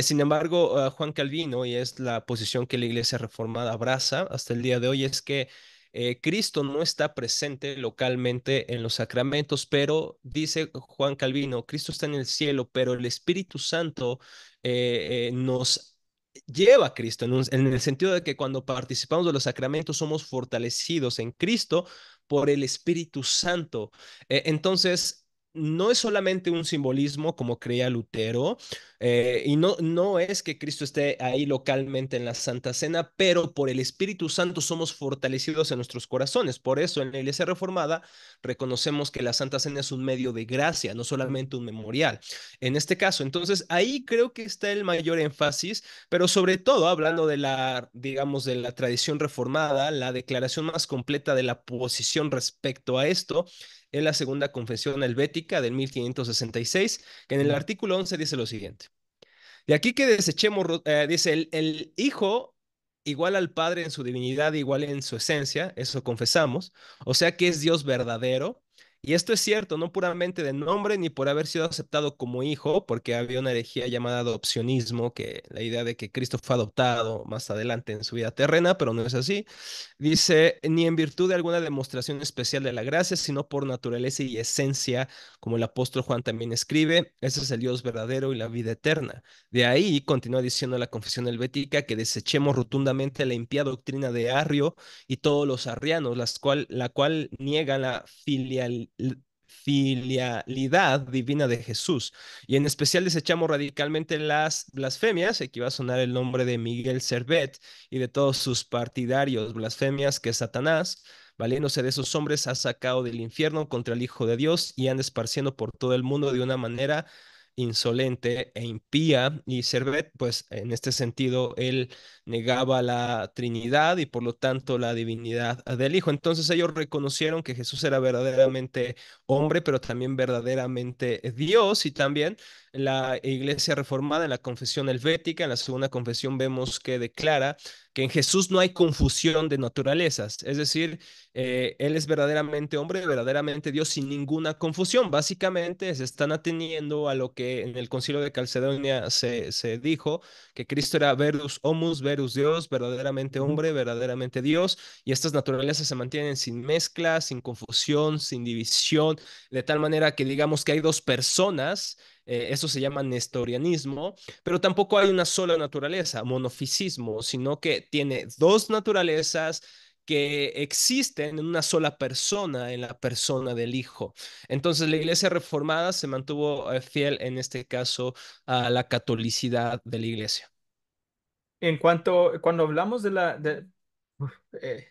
[SPEAKER 2] Sin embargo, Juan Calvino, y es la posición que la Iglesia Reformada abraza hasta el día de hoy, es que Cristo no está presente localmente en los sacramentos, pero dice Juan Calvino, Cristo está en el cielo, pero el Espíritu Santo nos lleva a Cristo, en el sentido de que cuando participamos de los sacramentos somos fortalecidos en Cristo por el Espíritu Santo. Entonces, no es solamente un simbolismo como creía Lutero, y no es que Cristo esté ahí localmente en la Santa Cena, pero por el Espíritu Santo somos fortalecidos en nuestros corazones. Por eso en la Iglesia Reformada reconocemos que la Santa Cena es un medio de gracia, no solamente un memorial. En este caso, entonces ahí creo que está el mayor énfasis, pero sobre todo hablando de la, digamos, de la tradición reformada, la declaración más completa de la posición respecto a esto es la Segunda Confesión Helvética del 1566, que en el artículo 11 dice lo siguiente. De aquí que desechemos, dice, el Hijo igual al Padre en su divinidad, igual en su esencia, eso confesamos, o sea que es Dios verdadero. Y esto es cierto, no puramente de nombre ni por haber sido aceptado como hijo, porque había una herejía llamada adopcionismo, que la idea de que Cristo fue adoptado más adelante en su vida terrena, pero no es así. Dice, ni en virtud de alguna demostración especial de la gracia, sino por naturaleza y esencia, como el apóstol Juan también escribe, ese es el Dios verdadero y la vida eterna. De ahí continúa diciendo la confesión helvética que desechemos rotundamente la impía doctrina de Arrio y todos los arrianos, la cual niegan la filialidad divina de Jesús. Y en especial desechamos radicalmente las blasfemias, aquí va a sonar el nombre de Miguel Servet y de todos sus partidarios, blasfemias que Satanás, valiéndose de esos hombres, ha sacado del infierno contra el Hijo de Dios y anda esparciendo por todo el mundo de una manera insolente e impía. Y Servet, pues en este sentido, él negaba la Trinidad y por lo tanto la divinidad del Hijo. Entonces ellos reconocieron que Jesús era verdaderamente hombre, pero también verdaderamente Dios. Y también la Iglesia Reformada, en la Confesión Helvética, en la Segunda Confesión, vemos que declara que en Jesús no hay confusión de naturalezas, es decir, Él es verdaderamente hombre, verdaderamente Dios, sin ninguna confusión. Básicamente se están ateniendo a lo que en el Concilio de Calcedonia se dijo, que Cristo era verus homus, verus Dios, verdaderamente hombre, verdaderamente Dios, y estas naturalezas se mantienen sin mezcla, sin confusión, sin división, de tal manera que digamos que hay dos personas. Eso se llama nestorianismo, pero tampoco hay una sola naturaleza, monofisismo, sino que tiene dos naturalezas que existen en una sola persona, en la persona del Hijo. Entonces la Iglesia Reformada se mantuvo fiel en este caso a la catolicidad de la Iglesia.
[SPEAKER 1] En cuanto, cuando hablamos de uf, eh,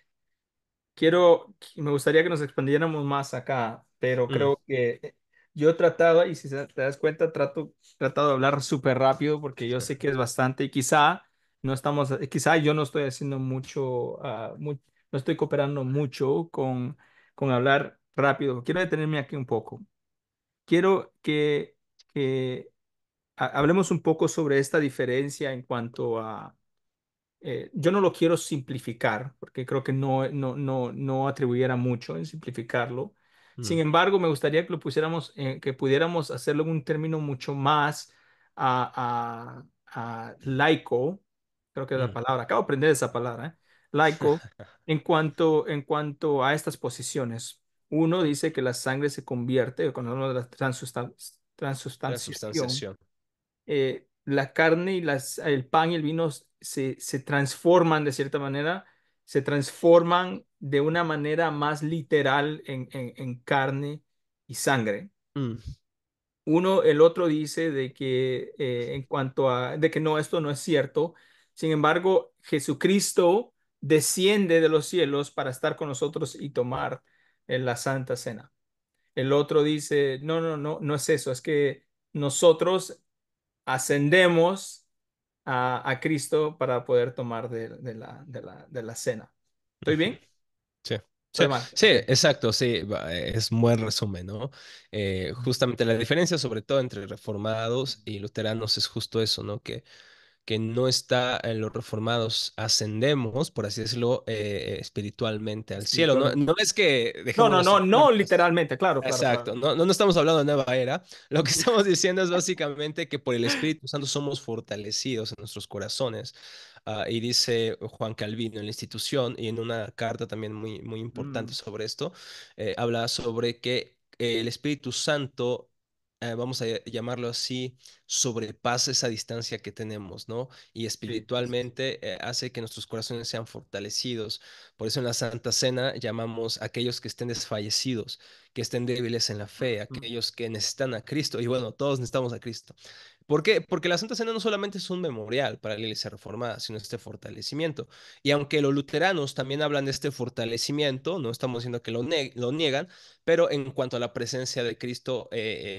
[SPEAKER 1] me gustaría que nos expandiéramos más acá, pero
[SPEAKER 2] Mm,
[SPEAKER 1] creo que yo he tratado, y si te das cuenta, tratado de hablar súper rápido porque yo sé que es bastante y quizá no estamos, quizá yo no estoy haciendo mucho, no estoy cooperando mucho con hablar rápido. Quiero detenerme aquí un poco. Quiero que hablemos un poco sobre esta diferencia en cuanto a yo no lo quiero simplificar porque creo que no atribuyera mucho en simplificarlo. Sin
[SPEAKER 2] mm,
[SPEAKER 1] embargo, me gustaría que lo pusiéramos, que pudiéramos hacerlo en un término mucho más laico, creo que es la
[SPEAKER 2] mm.
[SPEAKER 1] palabra, acabo de aprender esa palabra, laico, en cuanto a estas posiciones. Uno dice que la sangre se convierte, cuando hablamos de la
[SPEAKER 2] La
[SPEAKER 1] transustanciación,
[SPEAKER 2] sustanciación.
[SPEAKER 1] la carne y el pan y el vino se transforman de cierta manera, se transforman de una manera más literal en carne y sangre.
[SPEAKER 2] Mm,
[SPEAKER 1] El otro dice de que de que no, esto no es cierto. Sin embargo, Jesucristo desciende de los cielos para estar con nosotros y tomar la Santa Cena. El otro dice, no es eso, es que nosotros ascendemos a Cristo para poder tomar de la cena. ¿Estoy
[SPEAKER 2] ujú.
[SPEAKER 1] bien?
[SPEAKER 2] Sí. Sí,
[SPEAKER 1] Además,
[SPEAKER 2] sí,
[SPEAKER 1] ok.
[SPEAKER 2] exacto, sí, es un buen resumen, ¿no? Justamente la diferencia, sobre todo entre reformados y luteranos, es justo eso, ¿no? Que no está en los reformados, ascendemos, por así decirlo, espiritualmente al cielo. No,
[SPEAKER 1] Espiritualmente.
[SPEAKER 2] no es que
[SPEAKER 1] No,
[SPEAKER 2] dejemos
[SPEAKER 1] no,
[SPEAKER 2] los
[SPEAKER 1] no, no
[SPEAKER 2] cultos.
[SPEAKER 1] literalmente, claro, claro, claro.
[SPEAKER 2] Exacto, no, no estamos hablando de nueva era. Lo que estamos diciendo es básicamente que por el Espíritu Santo somos fortalecidos en nuestros corazones. Y dice Juan Calvino en la institución y en una carta también muy, muy importante
[SPEAKER 1] Mm,
[SPEAKER 2] sobre esto, habla sobre que el Espíritu Santo, vamos a llamarlo así, sobrepasa esa distancia que tenemos, ¿no? Y
[SPEAKER 1] sí, sí, sí, sí.
[SPEAKER 2] espiritualmente hace que nuestros corazones sean fortalecidos. Por eso en la Santa Cena llamamos a aquellos que estén desfallecidos, que estén débiles en la fe,
[SPEAKER 1] Mm.
[SPEAKER 2] aquellos que necesitan a Cristo. Y bueno, todos necesitamos a Cristo. ¿Por qué? Porque la Santa Cena no solamente es un memorial para la Iglesia Reformada, sino este fortalecimiento. Y aunque los luteranos también hablan de este fortalecimiento, no estamos diciendo que lo niegan, pero en cuanto a la presencia de Cristo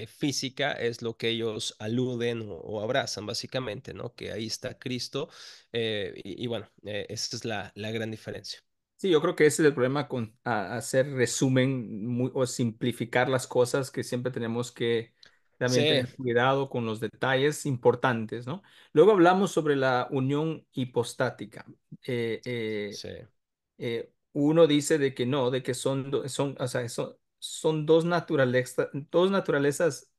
[SPEAKER 2] física, es lo que ellos aluden o abrazan básicamente, ¿no? Que ahí está Cristo. Y bueno, esa es la gran diferencia.
[SPEAKER 1] Sí, yo creo que ese es el problema con hacer resumen o simplificar las cosas, que siempre tenemos que también
[SPEAKER 2] Sí,
[SPEAKER 1] tener cuidado con los detalles importantes, ¿no? Luego hablamos sobre la unión hipostática. Eh, eh,
[SPEAKER 2] sí.
[SPEAKER 1] Uno dice de que no, de que o sea, son dos naturalezas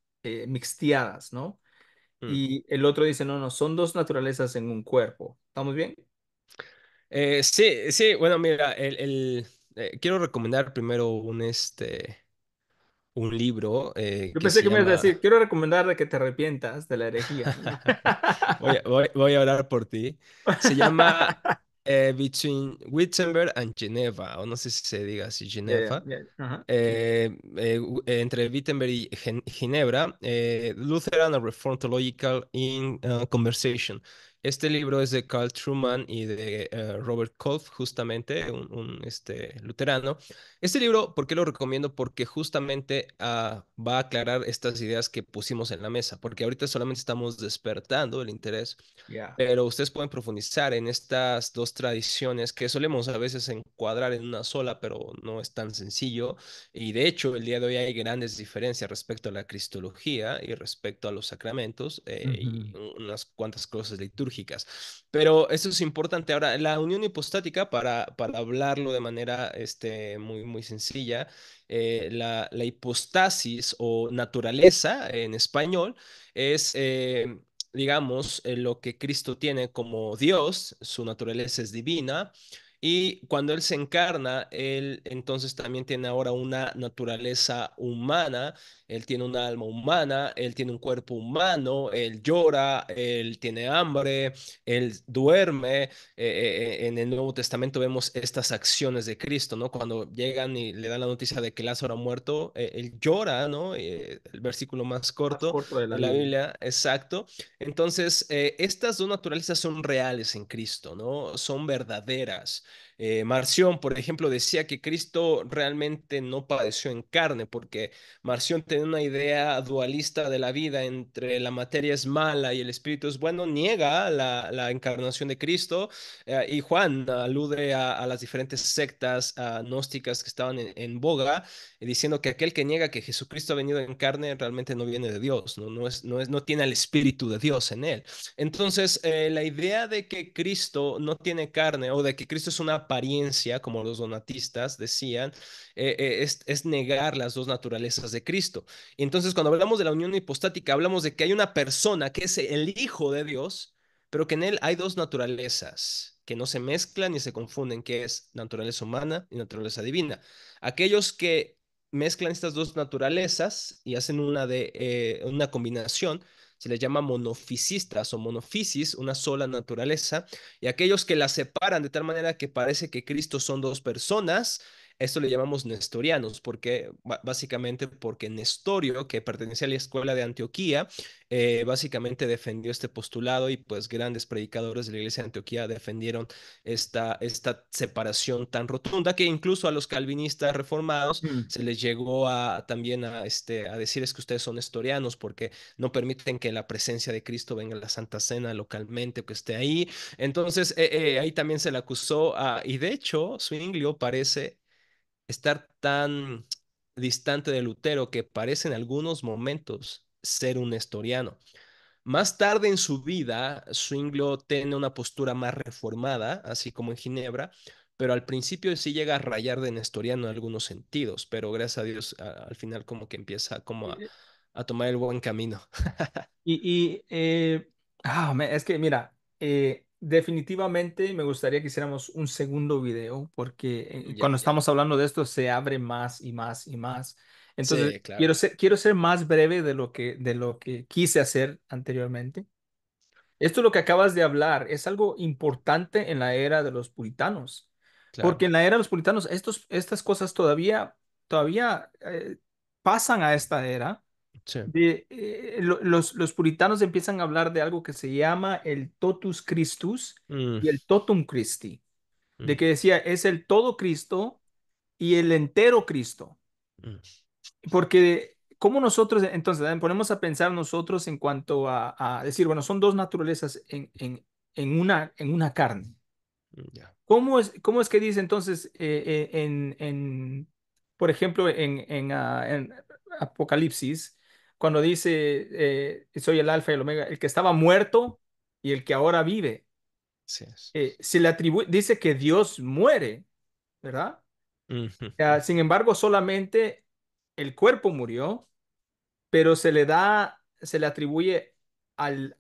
[SPEAKER 1] mixteadas, ¿no?
[SPEAKER 2] Mm.
[SPEAKER 1] Y el otro dice, no, no, son dos naturalezas en un cuerpo. ¿Estamos bien?
[SPEAKER 2] Sí, sí, bueno, mira, quiero recomendar primero un libro
[SPEAKER 1] Yo
[SPEAKER 2] que
[SPEAKER 1] pensé
[SPEAKER 2] se
[SPEAKER 1] que me ibas a
[SPEAKER 2] llama
[SPEAKER 1] decir, quiero recomendarle que te arrepientas de la herejía.
[SPEAKER 2] voy a orar por ti. Se llama Between Wittenberg and Geneva, o no sé si se diga así,
[SPEAKER 1] Ya,
[SPEAKER 2] Geneva.
[SPEAKER 1] ya, ajá, sí.
[SPEAKER 2] Entre Wittenberg y Ginebra, Lutheran and Reformed Theological in Conversation. Este libro es de Carl Truman y de Robert Kolff, justamente, un luterano. Este libro, ¿por qué lo recomiendo? Porque justamente va a aclarar estas ideas que pusimos en la mesa, porque ahorita solamente estamos despertando el interés,
[SPEAKER 1] Ya.
[SPEAKER 2] pero ustedes pueden profundizar en estas dos tradiciones que solemos a veces encuadrar en una sola, pero no es tan sencillo. Y de hecho, el día de hoy hay grandes diferencias respecto a la cristología y respecto a los sacramentos y
[SPEAKER 1] Ujú.
[SPEAKER 2] unas cuantas cosas litúrgicas. Pero eso es importante. Ahora, la unión hipostática, para hablarlo de manera muy, muy sencilla, la hipostasis o naturaleza en español es, digamos, lo que Cristo tiene como Dios, su naturaleza es divina. Y cuando Él se encarna, Él entonces también tiene ahora una naturaleza humana, Él tiene un alma humana, Él tiene un cuerpo humano, Él llora, Él tiene hambre, Él duerme. En el Nuevo Testamento vemos estas acciones de Cristo, ¿no? Cuando llegan y le dan la noticia de que Lázaro ha muerto, Él llora, ¿no? El versículo más
[SPEAKER 1] Más
[SPEAKER 2] corto
[SPEAKER 1] corto de la
[SPEAKER 2] de la
[SPEAKER 1] Biblia.
[SPEAKER 2] Biblia, exacto. Entonces, estas dos naturalezas son reales en Cristo, ¿no? Son verdaderas. Marción, por ejemplo, decía que Cristo realmente no padeció en carne, porque Marción tenía una idea dualista de la vida entre la materia es mala y el espíritu es bueno, niega la encarnación de Cristo, y Juan alude a las diferentes sectas gnósticas que estaban en boga, diciendo que aquel que niega que Jesucristo ha venido en carne realmente no viene de Dios, no tiene al espíritu de Dios en él. Entonces, la idea de que Cristo no tiene carne o de que Cristo es una apariencia, como los donatistas decían, es negar las dos naturalezas de Cristo. Y entonces, cuando hablamos de la unión hipostática, hablamos de que hay una persona que es el Hijo de Dios, pero que en él hay dos naturalezas que no se mezclan ni se confunden, que es naturaleza humana y naturaleza divina. Aquellos que mezclan estas dos naturalezas y hacen una combinación, se les llama monofisistas o monofisis, una sola naturaleza, y aquellos que la separan de tal manera que parece que Cristo son dos personas, esto le llamamos nestorianos, porque básicamente porque Nestorio, que pertenecía a la escuela de Antioquía, básicamente defendió este postulado y pues grandes predicadores de la iglesia de Antioquía defendieron esta separación tan rotunda que incluso a los calvinistas reformados
[SPEAKER 1] Mm.
[SPEAKER 2] se les llegó también a decir es que ustedes son nestorianos porque no permiten que la presencia de Cristo venga a la Santa Cena localmente o que esté ahí. Entonces, ahí también se le acusó y de hecho, Zwinglio parece estar tan distante de Lutero que parece en algunos momentos ser un nestoriano. Más tarde en su vida, Zwinglio tiene una postura más reformada, así como en Ginebra, pero al principio sí llega a rayar de nestoriano en algunos sentidos, pero gracias a Dios al final como que empieza como a tomar el buen camino.
[SPEAKER 1] Y es que mira, definitivamente me gustaría que hiciéramos un segundo video porque
[SPEAKER 2] Ya,
[SPEAKER 1] cuando
[SPEAKER 2] ya.
[SPEAKER 1] estamos hablando de esto se abre más y más y más. Entonces,
[SPEAKER 2] Sí, claro.
[SPEAKER 1] quiero ser más breve de lo que quise hacer anteriormente. Esto es lo que acabas de hablar, es algo importante en la era de los puritanos, porque
[SPEAKER 2] Claro.
[SPEAKER 1] en la era de los puritanos estas cosas todavía pasan a esta era
[SPEAKER 2] Sí.
[SPEAKER 1] los puritanos empiezan a hablar de algo que se llama el totus Christus
[SPEAKER 2] Mm,
[SPEAKER 1] y el totum Christi, de
[SPEAKER 2] mm,
[SPEAKER 1] que decía es el todo Cristo y el entero Cristo.
[SPEAKER 2] mm.
[SPEAKER 1] Porque, ¿cómo nosotros, entonces, ponemos a pensar nosotros en cuanto a decir, bueno, son dos naturalezas en una carne?
[SPEAKER 2] Ya.
[SPEAKER 1] Cómo es que dice entonces, por ejemplo, en Apocalipsis, cuando dice, soy el alfa y el omega, el que estaba muerto y el que ahora vive?
[SPEAKER 2] Sí es.
[SPEAKER 1] Se le atribuye, dice que Dios muere, ¿verdad?
[SPEAKER 2] Ujú,
[SPEAKER 1] Sin embargo, solamente el cuerpo murió, pero se le atribuye al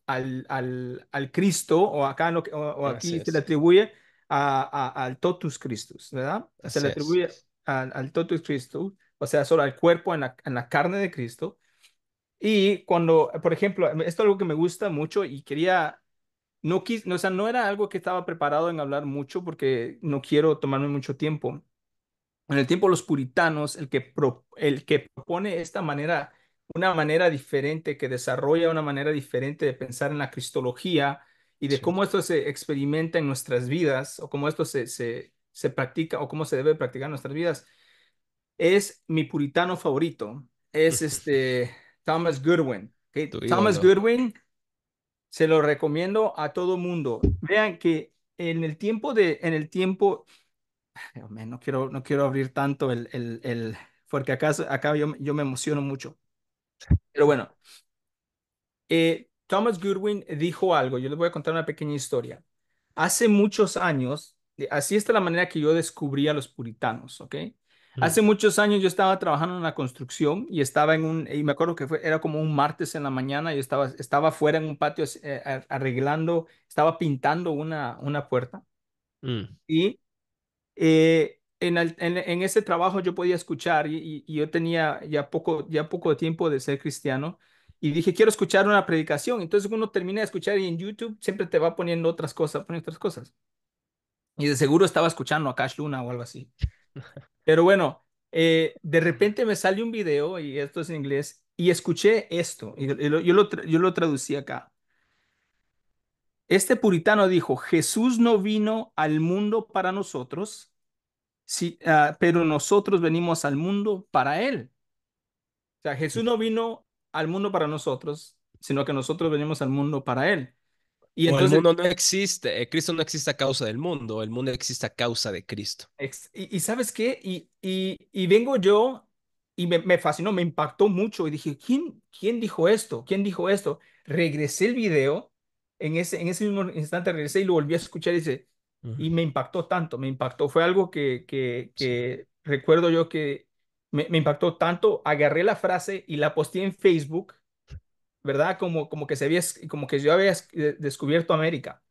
[SPEAKER 1] Cristo, o acá o
[SPEAKER 2] así
[SPEAKER 1] aquí se le
[SPEAKER 2] es.
[SPEAKER 1] atribuye al totus Christus, ¿verdad? Se le
[SPEAKER 2] Así es.
[SPEAKER 1] atribuye al totus Christus, o sea, solo al cuerpo en la carne de Cristo. Y cuando, por ejemplo, esto es algo que me gusta mucho y quería, no, o sea, no era algo que estaba preparado en hablar mucho porque no quiero tomarme mucho tiempo. En el tiempo de los puritanos, el que propone esta manera, una manera diferente, que desarrolla una manera diferente de pensar en la cristología y de
[SPEAKER 2] Sí.
[SPEAKER 1] cómo esto se experimenta en nuestras vidas, o cómo esto se practica, o cómo se debe practicar en nuestras vidas, es mi puritano favorito. Es Thomas Goodwin. ¿Ok?
[SPEAKER 2] Tu
[SPEAKER 1] Thomas
[SPEAKER 2] ídolo.
[SPEAKER 1] Goodwin se lo recomiendo a todo mundo. Vean que en el tiempo Dios mío, no quiero abrir tanto porque acá yo me emociono mucho. Pero bueno, Thomas Goodwin dijo algo, yo les voy a contar una pequeña historia. Hace muchos años, así está la manera que yo descubrí a los puritanos, ¿ok?
[SPEAKER 2] Mm,
[SPEAKER 1] Hace muchos años yo estaba trabajando en la construcción y estaba y me acuerdo que era como un martes en la mañana, estaba fuera en un patio arreglando, estaba pintando una puerta.
[SPEAKER 2] mm.
[SPEAKER 1] Y en ese trabajo yo podía escuchar y yo tenía ya poco tiempo de ser cristiano y dije, quiero escuchar una predicación. Entonces uno termina de escuchar y en YouTube siempre te va poniendo otras cosas, poniendo otras cosas. Y de seguro estaba escuchando a Cash Luna o algo así. Pero bueno, de repente me sale un video y esto es en inglés y escuché esto yo lo traducí acá. Este puritano dijo, Jesús no vino al mundo para nosotros. Sí, pero nosotros venimos al mundo para Él. O sea, Jesús no vino al mundo para nosotros, sino que nosotros venimos al mundo para Él. Y
[SPEAKER 2] O el
[SPEAKER 1] entonces,
[SPEAKER 2] mundo no existe, Cristo no existe a causa del mundo, el mundo existe a causa de Cristo.
[SPEAKER 1] y ¿sabes qué? Y vengo yo y me fascinó, me impactó mucho y dije, ¿quién dijo esto? ¿Quién dijo esto? Regresé el video, en ese mismo instante regresé y lo volví a escuchar
[SPEAKER 2] Ujú.
[SPEAKER 1] y me impactó tanto, me impactó. Fue algo
[SPEAKER 2] Sí.
[SPEAKER 1] que recuerdo yo que me impactó tanto. Agarré la frase y la posteé en Facebook, ¿verdad? Como que como que yo había descubierto América.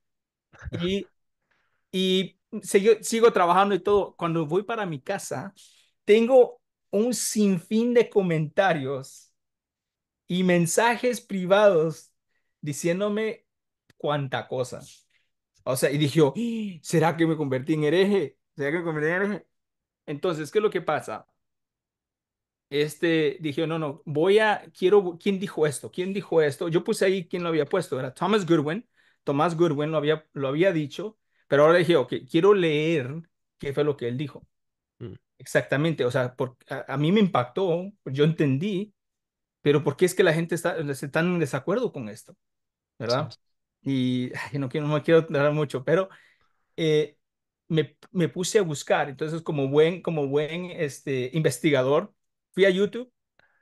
[SPEAKER 1] Y sigo trabajando y todo. Cuando voy para mi casa, tengo un sinfín de comentarios y mensajes privados diciéndome cuánta cosa. O sea, y dije, yo, ¿será que me convertí en hereje? ¿Será que me convertí en hereje? Entonces, ¿qué es lo que pasa? Dije, no, ¿quién dijo esto? ¿Quién dijo esto? Yo puse ahí quién lo había puesto, era Thomas Goodwin. Tomás Goodwin lo había dicho, pero ahora dije, ok, quiero leer qué fue lo que él dijo.
[SPEAKER 2] Mm,
[SPEAKER 1] Exactamente, o sea, a mí me impactó, yo entendí, pero ¿por qué es que la gente está tan en desacuerdo con esto?
[SPEAKER 2] sí.
[SPEAKER 1] ¿Verdad? Y ay, no me quiero dar mucho, pero eh, me puse a buscar. Entonces, como buen investigador, fui a YouTube,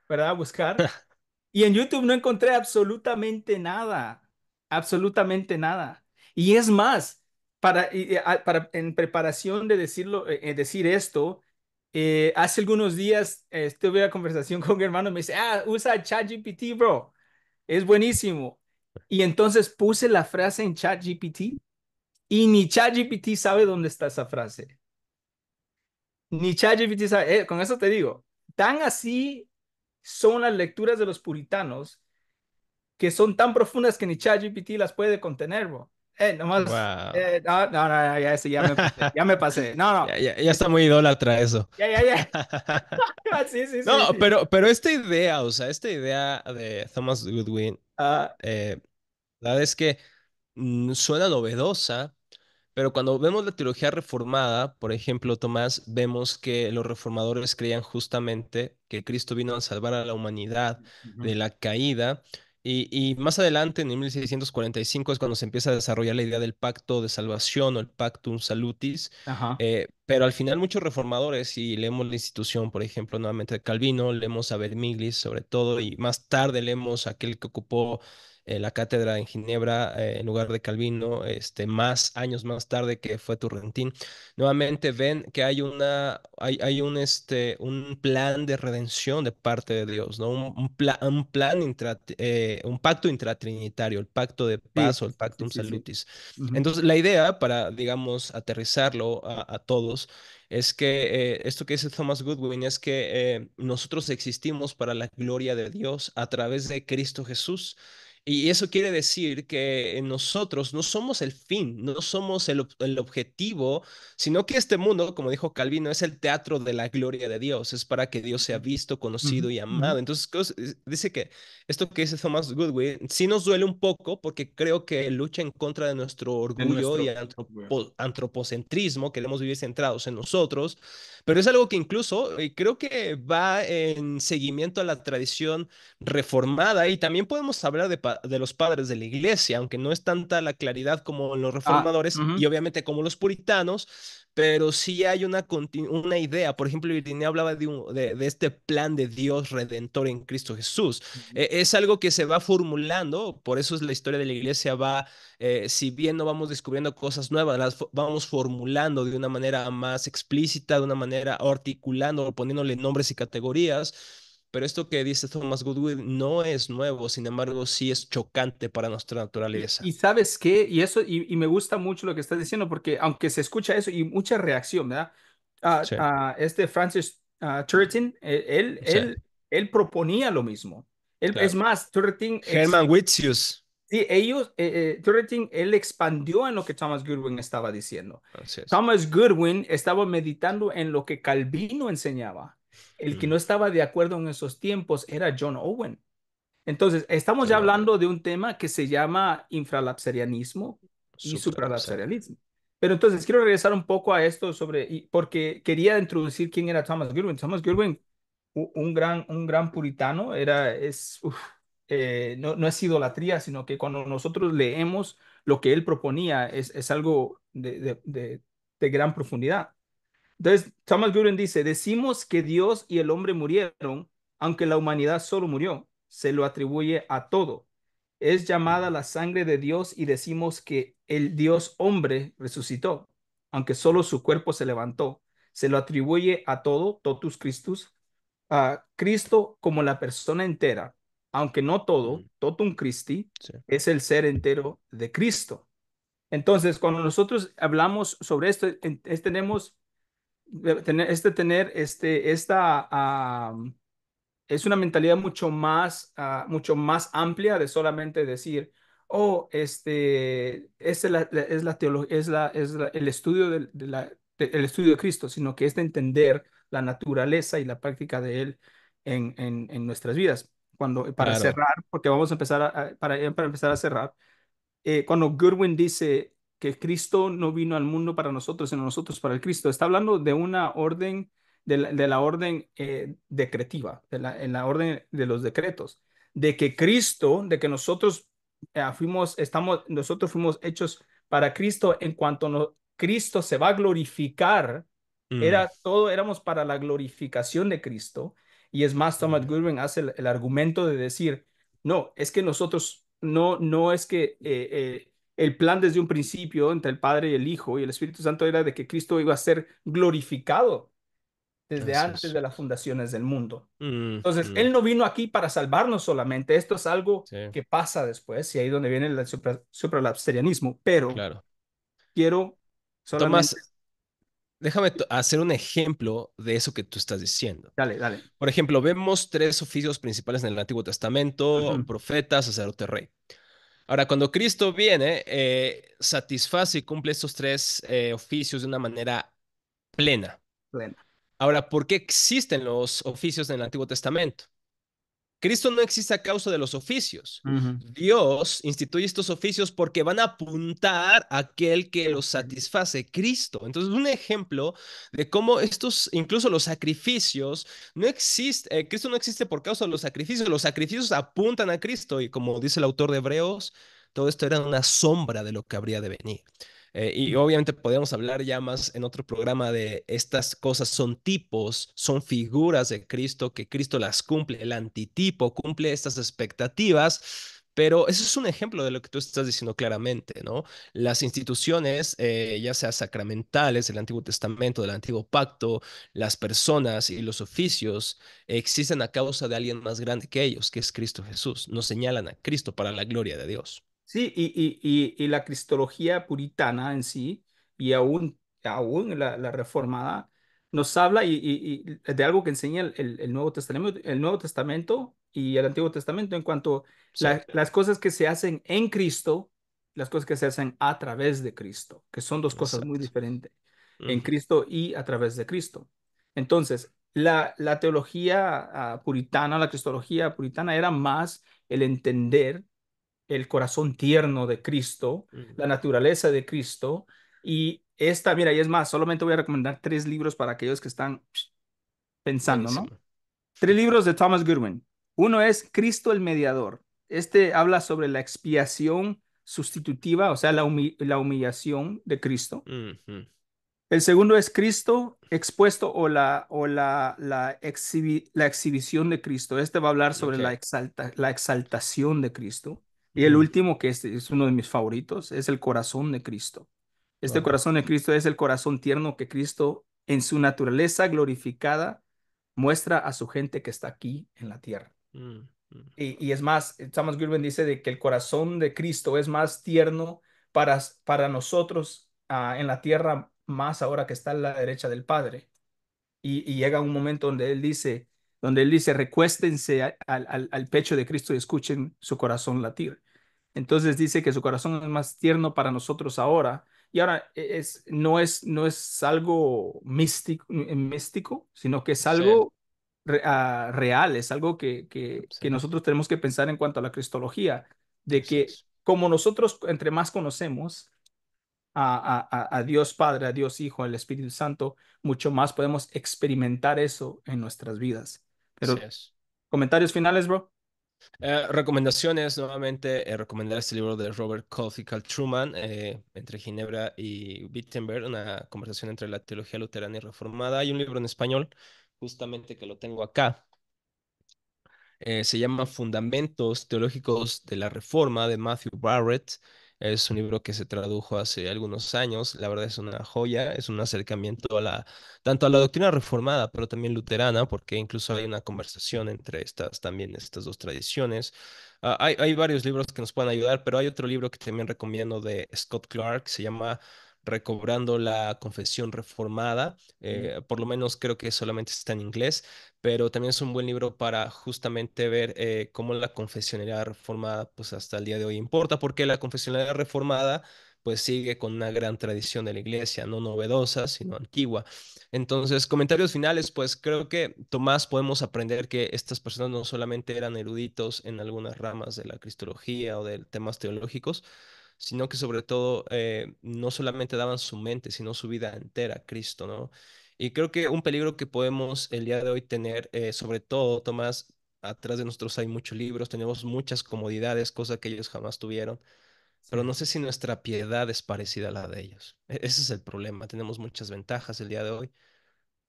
[SPEAKER 1] ¿verdad? A buscar. Y en YouTube no encontré absolutamente nada. Y es más, en preparación de decirlo, decir esto, hace algunos días tuve una conversación con un hermano y me dice, usa ChatGPT, bro, es buenísimo. Y entonces puse la frase en ChatGPT y ni ChatGPT sabe dónde está esa frase. Ni ChatGPT sabe, con eso te digo, tan así son las lecturas de los puritanos que son tan profundas que ni ChatGPT las puede contener, bro. Nomás,
[SPEAKER 2] Wow.
[SPEAKER 1] no, ya, ya me pasé. No, no,
[SPEAKER 2] Ya está muy idólatra eso.
[SPEAKER 1] ya, ya, ya. Sí, sí, sí,
[SPEAKER 2] No,
[SPEAKER 1] sí.
[SPEAKER 2] pero esta idea, o sea, esta idea de Thomas Goodwin,
[SPEAKER 1] Ah,
[SPEAKER 2] la verdad es que suena novedosa. Pero cuando vemos la teología reformada, por ejemplo, Tomás, vemos que los reformadores creían justamente que Cristo vino a salvar a la humanidad
[SPEAKER 1] ujú.
[SPEAKER 2] de la caída. Y más adelante, en 1645, es cuando se empieza a desarrollar la idea del pacto de salvación o el pactum salutis.
[SPEAKER 1] Ajá,
[SPEAKER 2] Pero al final muchos reformadores, y leemos la institución, por ejemplo, nuevamente de Calvino, leemos a Vermiglis sobre todo, y más tarde leemos a aquel que ocupó la cátedra en Ginebra en lugar de Calvino, más años más tarde que fue Turrentín, nuevamente ven que hay un plan de redención de parte de Dios, ¿no? Un pacto intratrinitario, el pacto de
[SPEAKER 1] sí,
[SPEAKER 2] paz o el
[SPEAKER 1] sí,
[SPEAKER 2] pactum
[SPEAKER 1] sí, sí.
[SPEAKER 2] salutis.
[SPEAKER 1] Ujú.
[SPEAKER 2] Entonces, la idea para, digamos, aterrizarlo a todos es que esto que dice Thomas Goodwin es que nosotros existimos para la gloria de Dios a través de Cristo Jesús. Y eso quiere decir que nosotros no somos el fin, no somos el objetivo, sino que este mundo, como dijo Calvino, es el teatro de la gloria de Dios, es para que Dios sea visto,
[SPEAKER 1] Ujú,
[SPEAKER 2] conocido y
[SPEAKER 1] ujú.
[SPEAKER 2] amado. Entonces, dice que esto que dice Thomas Goodwin sí nos duele un poco porque creo que lucha en contra de nuestro
[SPEAKER 1] De
[SPEAKER 2] orgullo y
[SPEAKER 1] nuestro. Bueno.
[SPEAKER 2] antropocentrismo, queremos vivir centrados en nosotros, pero es algo que incluso creo que va en seguimiento a la tradición reformada y también podemos hablar de los padres de la iglesia, aunque no es tanta la claridad como los reformadores y
[SPEAKER 1] Ujú,
[SPEAKER 2] obviamente como los puritanos, pero sí hay una idea. Por ejemplo, Irineo hablaba de este plan de Dios redentor en Cristo Jesús.
[SPEAKER 1] ujú.
[SPEAKER 2] Es algo que se va formulando, por eso es la historia de la iglesia va, si bien no vamos descubriendo cosas nuevas, vamos formulando de una manera más explícita, de una manera articulando, poniéndole nombres y categorías. Pero esto que dice Thomas Goodwin no es nuevo, sin embargo, sí es chocante para nuestra
[SPEAKER 1] Y
[SPEAKER 2] naturaleza.
[SPEAKER 1] sabes qué, y me gusta mucho lo que estás diciendo, porque aunque se escucha eso y mucha reacción, ¿verdad?
[SPEAKER 2] Sí,
[SPEAKER 1] Este Francis Turretin,
[SPEAKER 2] sí,
[SPEAKER 1] él proponía lo mismo. Es
[SPEAKER 2] claro.
[SPEAKER 1] más, Turretin,
[SPEAKER 2] Hermann Witsius.
[SPEAKER 1] sí, Turretin, él expandió en lo que Thomas Goodwin estaba diciendo.
[SPEAKER 2] Así es.
[SPEAKER 1] Thomas Goodwin estaba meditando en lo que Calvino enseñaba. El que no
[SPEAKER 2] Mm,
[SPEAKER 1] estaba de acuerdo en esos tiempos era John Owen. Entonces, estamos ya
[SPEAKER 2] John Owen.
[SPEAKER 1] hablando de un tema que se llama infralapsarianismo y
[SPEAKER 2] Supralapsariano.
[SPEAKER 1] supralapsarianismo. Pero entonces quiero regresar un poco a esto porque quería introducir quién era Thomas Goodwin. Thomas Goodwin, un gran puritano, no es idolatría, sino que cuando nosotros leemos lo que él proponía es algo de gran profundidad. Entonces, Thomas Goodwin dice, decimos que Dios y el hombre murieron, aunque la humanidad solo murió, se lo atribuye a todo. Es llamada
[SPEAKER 2] Mm,
[SPEAKER 1] la sangre de Dios y decimos que el Dios hombre resucitó, aunque solo su cuerpo se levantó. Se lo atribuye a todo, totus Christus, a Cristo como la persona entera, aunque no todo,
[SPEAKER 2] mm,
[SPEAKER 1] totum Christi,
[SPEAKER 2] sí,
[SPEAKER 1] es el ser entero de Cristo. Entonces, cuando nosotros hablamos sobre esto, tenemos tener es una mentalidad mucho más amplia de solamente decir, oh, es la teología, el estudio el estudio de Cristo, sino que es de entender la naturaleza y la práctica de Él en nuestras vidas. Para
[SPEAKER 2] claro.
[SPEAKER 1] cerrar, porque vamos a empezar para empezar a cerrar, cuando Goodwin dice que Cristo no vino al mundo para nosotros, sino nosotros para el Cristo, está hablando de una orden, de la orden decretiva, en la orden de los decretos, de que Cristo, de que nosotros nosotros fuimos hechos para Cristo en cuanto Cristo se va a glorificar,
[SPEAKER 2] Mm,
[SPEAKER 1] éramos para la glorificación de Cristo. Y es más, Thomas
[SPEAKER 2] mm,
[SPEAKER 1] Goodwin hace el argumento de decir, no, es que nosotros, no es que el plan desde un principio entre el Padre y el Hijo y el Espíritu Santo era de que Cristo iba a ser glorificado desde
[SPEAKER 2] así
[SPEAKER 1] antes
[SPEAKER 2] es.
[SPEAKER 1] de las fundaciones del mundo.
[SPEAKER 2] Mm,
[SPEAKER 1] Entonces,
[SPEAKER 2] mm,
[SPEAKER 1] Él no vino aquí para salvarnos solamente, esto es algo
[SPEAKER 2] sí,
[SPEAKER 1] que pasa después, y ahí donde viene el supralapsarianismo, pero
[SPEAKER 2] claro.
[SPEAKER 1] quiero solamente,
[SPEAKER 2] Tomás, déjame hacer un ejemplo de eso que tú estás diciendo.
[SPEAKER 1] dale, dale.
[SPEAKER 2] Por ejemplo, vemos tres oficios principales en el Antiguo Testamento:
[SPEAKER 1] Ujú.
[SPEAKER 2] profeta, sacerdote, rey. Ahora, cuando Cristo viene, satisface y cumple estos tres oficios de una manera plena.
[SPEAKER 1] Plena.
[SPEAKER 2] Ahora, ¿por qué existen los oficios en el Antiguo Testamento? Cristo no existe a causa de los oficios.
[SPEAKER 1] Ujú.
[SPEAKER 2] Dios instituye estos oficios porque van a apuntar a aquel que los satisface, Cristo. Entonces, un ejemplo de cómo estos, incluso los sacrificios, no existe, Cristo no existe por causa de los sacrificios apuntan a Cristo y como dice el autor de Hebreos, todo esto era una sombra de lo que habría de venir. Y obviamente podemos hablar ya más en otro programa de estas cosas son tipos, son figuras de Cristo, que Cristo las cumple, el antitipo cumple estas expectativas, pero eso es un ejemplo de lo que tú estás diciendo claramente, ¿no? Las instituciones, ya sea sacramentales del Antiguo Testamento, del Antiguo Pacto, las personas y los oficios existen a causa de alguien más grande que ellos, que es Cristo Jesús. Nos señalan a Cristo para la gloria de Dios.
[SPEAKER 1] Sí, y la cristología puritana en sí, y aún la reformada, nos habla y de algo que enseña el Nuevo Testamento y el Antiguo Testamento en cuanto a
[SPEAKER 2] Sí,
[SPEAKER 1] las cosas que se hacen en Cristo, las cosas que se hacen a través de Cristo, que son dos cosas muy
[SPEAKER 2] exacto.
[SPEAKER 1] diferentes, en
[SPEAKER 2] Ujú,
[SPEAKER 1] Cristo y a través de Cristo. Entonces, la teología puritana, la cristología puritana era más el entender el corazón tierno de Cristo,
[SPEAKER 2] ujú.
[SPEAKER 1] la naturaleza de Cristo. Y esta, mira, y es más, solamente voy a recomendar tres libros para aquellos que están pensando, ¿no?
[SPEAKER 2] Buenísimo.
[SPEAKER 1] Tres libros de Thomas Goodwin. Uno es Cristo el Mediador. Este habla sobre la expiación sustitutiva, o sea, la humillación de Cristo.
[SPEAKER 2] Ujú,
[SPEAKER 1] El segundo es Cristo expuesto la exhibición de Cristo. Este va a hablar sobre
[SPEAKER 2] ok.
[SPEAKER 1] la exaltación de Cristo. Y el
[SPEAKER 2] Ujú,
[SPEAKER 1] último, que este es uno de mis favoritos, es el corazón de Cristo. Este
[SPEAKER 2] wow.
[SPEAKER 1] corazón de Cristo es el corazón tierno que Cristo en su naturaleza glorificada muestra a su gente que está aquí en la tierra.
[SPEAKER 2] Mm, mm,
[SPEAKER 1] Y es más, Thomas Goodwin dice de que el corazón de Cristo es más tierno para nosotros en la tierra, más ahora que está a la derecha del Padre. Y llega un momento donde él dice, recuéstense al pecho de Cristo y escuchen su corazón latir. Entonces dice que su corazón es más tierno para nosotros ahora. Y ahora no es algo místico, sino que es
[SPEAKER 2] sí,
[SPEAKER 1] algo real, es algo que
[SPEAKER 2] sí,
[SPEAKER 1] nosotros tenemos que pensar en cuanto a la cristología, de
[SPEAKER 2] así
[SPEAKER 1] que
[SPEAKER 2] es.
[SPEAKER 1] como nosotros entre más conocemos a Dios Padre, a Dios Hijo, al Espíritu Santo, mucho más podemos experimentar eso en nuestras vidas.
[SPEAKER 2] Así
[SPEAKER 1] Pero,
[SPEAKER 2] es.
[SPEAKER 1] comentarios finales, bro.
[SPEAKER 2] Recomendaciones, nuevamente, recomendar este libro de Robert Koff y Carl Truman, entre Ginebra y Wittenberg, una conversación entre la teología luterana y reformada. Hay un libro en español, justamente que lo tengo acá, se llama Fundamentos Teológicos de la Reforma de Matthew Barrett. Es un libro que se tradujo hace algunos años. La verdad es una joya, es un acercamiento tanto a la doctrina reformada, pero también luterana, porque incluso hay una conversación entre también estas dos tradiciones. Hay varios libros que nos pueden ayudar, pero hay otro libro que también recomiendo de Scott Clark, se llama Recobrando la Confesión Reformada. Por lo menos creo que solamente está en inglés, pero también es un buen libro para justamente ver cómo la confesionalidad reformada pues hasta el día de hoy importa, porque la confesionalidad reformada pues sigue con una gran tradición de la iglesia, no novedosa, sino antigua. Entonces, comentarios finales, pues creo que Tomás podemos aprender que estas personas no solamente eran eruditos en algunas ramas de la cristología o de temas teológicos, sino que sobre todo no solamente daban su mente, sino su vida entera a Cristo, ¿no? Y creo que un peligro que podemos el día de hoy tener, sobre todo, Tomás, atrás de nosotros hay muchos libros, tenemos muchas comodidades, cosas que ellos jamás tuvieron. pero
[SPEAKER 1] Sí.
[SPEAKER 2] no sé si nuestra piedad es parecida a la de ellos. Ese es el problema. Tenemos muchas ventajas el día de hoy,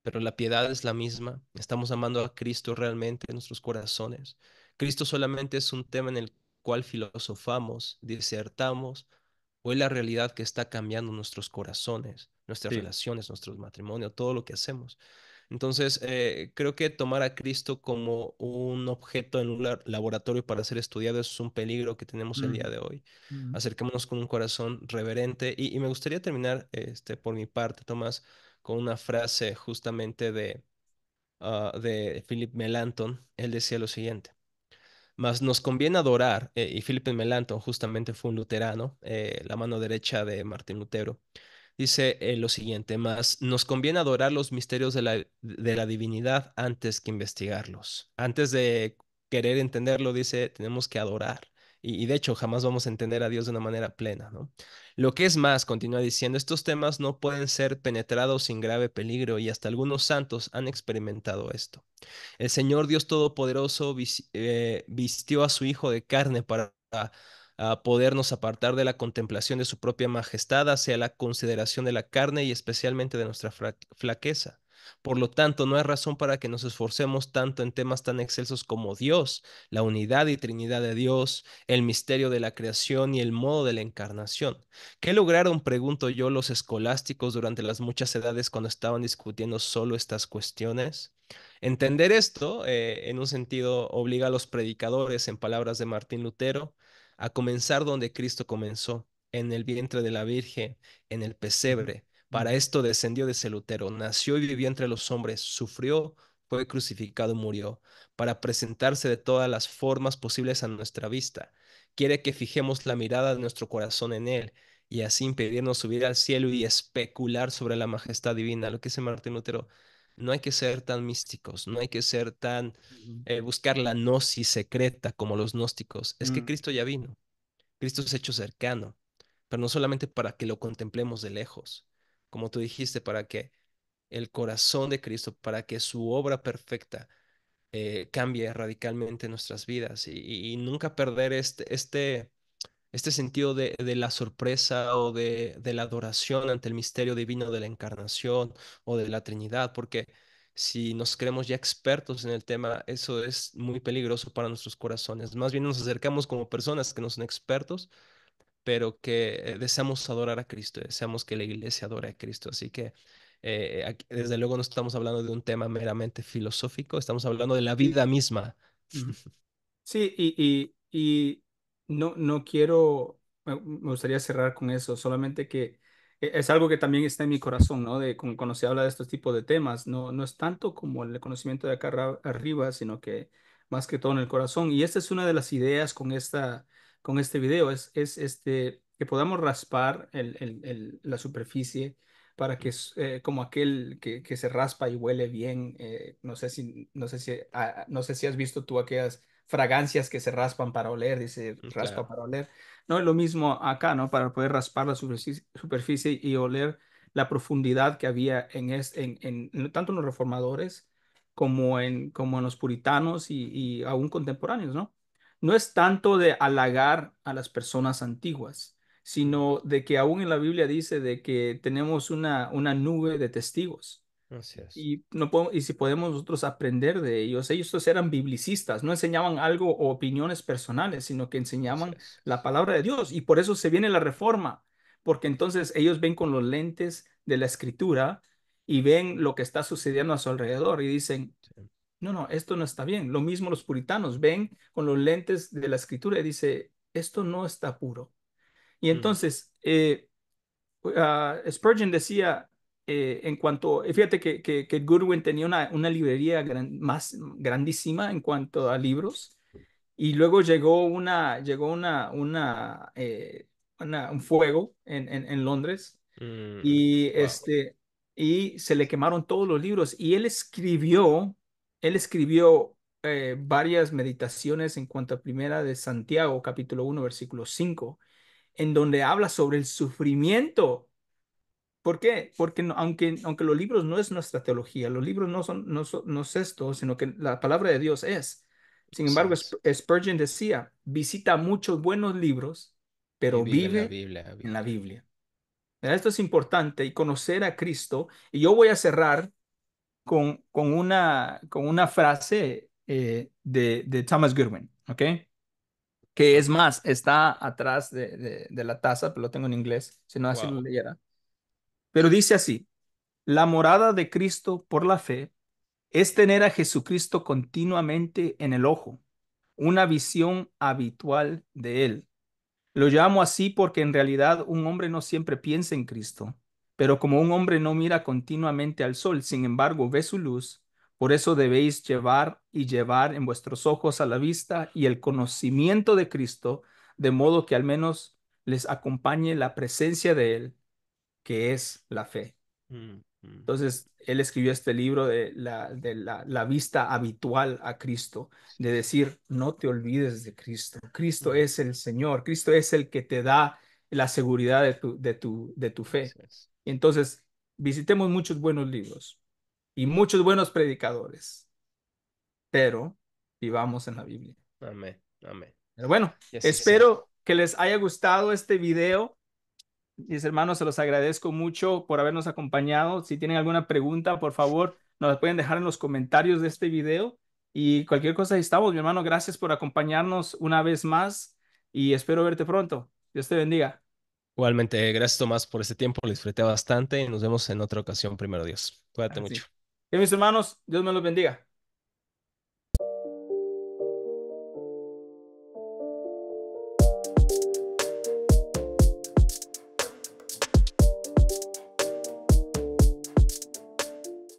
[SPEAKER 2] pero la piedad es la misma. Estamos amando a Cristo realmente en nuestros corazones. Cristo solamente es un tema en el cual filosofamos, disertamos, o es la realidad que está cambiando nuestros corazones, nuestras
[SPEAKER 1] Sí.
[SPEAKER 2] relaciones, nuestro matrimonio, todo lo que hacemos. Entonces, creo que tomar a Cristo como un objeto en un laboratorio para ser estudiado es un peligro que tenemos el día
[SPEAKER 1] Mm,
[SPEAKER 2] de hoy.
[SPEAKER 1] mm,
[SPEAKER 2] Acerquémonos con un corazón reverente y me gustaría terminar, por mi parte, Tomás, con una frase justamente de Philip Melanchthon. Él decía lo siguiente: mas nos conviene adorar, y Philip Melanchthon justamente fue un luterano, la mano derecha de Martín Lutero. Dice lo siguiente: mas nos conviene adorar los misterios de la divinidad antes que investigarlos. Antes de querer entenderlo, dice, tenemos que adorar. Y de hecho, jamás vamos a entender a Dios de una manera plena, ¿no? Lo que es más, continúa diciendo, estos temas no pueden ser penetrados sin grave peligro y hasta algunos santos han experimentado esto. El Señor Dios Todopoderoso vistió a su Hijo de carne para podernos apartar de la contemplación de su propia majestad hacia la consideración de la carne y especialmente de nuestra flaqueza. Por lo tanto, no hay razón para que nos esforcemos tanto en temas tan excelsos como Dios, la unidad y Trinidad de Dios, el misterio de la creación y el modo de la encarnación. ¿Qué lograron, pregunto yo, los escolásticos durante las muchas edades cuando estaban discutiendo solo estas cuestiones? Entender esto, en un sentido, obliga a los predicadores, en palabras de Martín Lutero, a comenzar donde Cristo comenzó, en el vientre de la Virgen, en el
[SPEAKER 1] ujú,
[SPEAKER 2] pesebre. Para
[SPEAKER 1] ujú,
[SPEAKER 2] esto descendió de ese Lutero, nació y vivió entre los hombres, sufrió, fue crucificado y murió, para presentarse de todas las formas posibles a nuestra vista. Quiere que fijemos la mirada de nuestro corazón en Él y así impedirnos subir al cielo y especular sobre la majestad divina. Lo que dice Martín Lutero: no hay que ser tan místicos, no hay que ser tan,
[SPEAKER 1] ujú,
[SPEAKER 2] buscar la gnosis secreta como los gnósticos. Es que
[SPEAKER 1] mm,
[SPEAKER 2] Cristo ya vino, Cristo se ha hecho cercano, pero no solamente para que lo contemplemos de lejos, como tú dijiste, para que el corazón de Cristo, para que su obra perfecta cambie radicalmente nuestras vidas y nunca perder este sentido de la sorpresa o de la adoración ante el misterio divino de la encarnación o de la Trinidad, porque si nos creemos ya expertos en el tema, eso es muy peligroso para nuestros corazones. Más bien nos acercamos como personas que no son expertos, pero que deseamos adorar a Cristo, deseamos que la iglesia adore a Cristo. Así que desde luego no estamos hablando de un tema meramente filosófico, estamos hablando de la
[SPEAKER 1] sí,
[SPEAKER 2] vida misma.
[SPEAKER 1] ujú. Sí, y no, no quiero, me gustaría cerrar con eso, solamente que es algo que también está en mi corazón, ¿no? De cuando se habla de estos tipos de temas, no, no es tanto como el conocimiento de acá arriba, sino que más que todo en el corazón. Y esta es una de las ideas con este video, es que podamos raspar la superficie para que, como aquel que se raspa y huele bien, no sé si has visto tú aquellas fragancias que se raspan para oler, dice raspa
[SPEAKER 2] Claro,
[SPEAKER 1] para oler. No es lo mismo acá, ¿no? Para poder raspar la superficie y oler la profundidad que había tanto en los reformadores como en los puritanos y aún contemporáneos, ¿no? No es tanto de halagar a las personas antiguas, sino de que aún en la Biblia dice de que tenemos una nube de testigos.
[SPEAKER 2] así es,
[SPEAKER 1] Y, no podemos, y si podemos nosotros aprender de ellos, ellos eran biblicistas, no enseñaban algo o opiniones personales, sino que
[SPEAKER 2] así
[SPEAKER 1] enseñaban
[SPEAKER 2] es.
[SPEAKER 1] la palabra de Dios. Y por eso se viene la reforma, porque entonces ellos ven con los lentes de la escritura y ven lo que está sucediendo a su alrededor y dicen,
[SPEAKER 2] Sí.
[SPEAKER 1] no, no, esto no está bien. Lo mismo los puritanos ven con los lentes de la escritura y dice, esto no está puro. Y
[SPEAKER 2] Mm,
[SPEAKER 1] entonces, Spurgeon decía, fíjate que Goodwin tenía una librería más grandísima en cuanto a libros, y luego llegó un fuego en Londres, y,
[SPEAKER 2] wow.
[SPEAKER 1] y se le quemaron todos los libros, y él escribió varias meditaciones en cuanto a Primera de Santiago, capítulo 1 versículo 5 en donde habla sobre el sufrimiento. ¿Por qué? Porque aunque los libros no es nuestra teología, los libros no es esto, sino que la palabra de Dios es. Sin
[SPEAKER 2] Así
[SPEAKER 1] embargo,
[SPEAKER 2] es.
[SPEAKER 1] Spurgeon decía, visita muchos buenos libros, pero
[SPEAKER 2] Y vive la
[SPEAKER 1] vive
[SPEAKER 2] Biblia.
[SPEAKER 1] en la Biblia. Mira, esto es importante y conocer a Cristo. Y yo voy a cerrar con una frase de Thomas Goodwin, ¿ok? Que es más, está atrás de la taza, pero lo tengo en inglés, si no así lo
[SPEAKER 2] Wow.
[SPEAKER 1] leyera. Pero dice así, la morada de Cristo por la fe es tener a Jesucristo continuamente en el ojo, una visión habitual de Él. Lo llamo así porque en realidad un hombre no siempre piensa en Cristo, pero como un hombre no mira continuamente al sol, sin embargo ve su luz, por eso debéis llevar y llevar en vuestros ojos a la vista y el conocimiento de Cristo, de modo que al menos les acompañe la presencia de Él, que es la fe.
[SPEAKER 2] Mm, mm,
[SPEAKER 1] Entonces, él escribió este libro la vista habitual a Cristo, de decir, no te olvides de Cristo. Cristo
[SPEAKER 2] mm.
[SPEAKER 1] es el Señor, Cristo es el que te da la seguridad de tu fe.
[SPEAKER 2] Así es.
[SPEAKER 1] Y entonces, visitemos muchos buenos libros y muchos buenos predicadores, pero vivamos en la Biblia.
[SPEAKER 2] Amén. Amén.
[SPEAKER 1] Pero bueno,
[SPEAKER 2] Y así sea.
[SPEAKER 1] espero que les haya gustado este video. Mis hermanos, se los agradezco mucho por habernos acompañado. Si tienen alguna pregunta, por favor, nos la pueden dejar en los comentarios de este video. Y cualquier cosa, ahí estamos, mi hermano. Gracias por acompañarnos una vez más y espero verte pronto. Dios te bendiga.
[SPEAKER 2] Igualmente, gracias Tomás por este tiempo, lo disfruté bastante y nos vemos en otra ocasión, primero Dios. Cuídate
[SPEAKER 1] Así.
[SPEAKER 2] mucho.
[SPEAKER 1] Mis hermanos, Dios me los bendiga.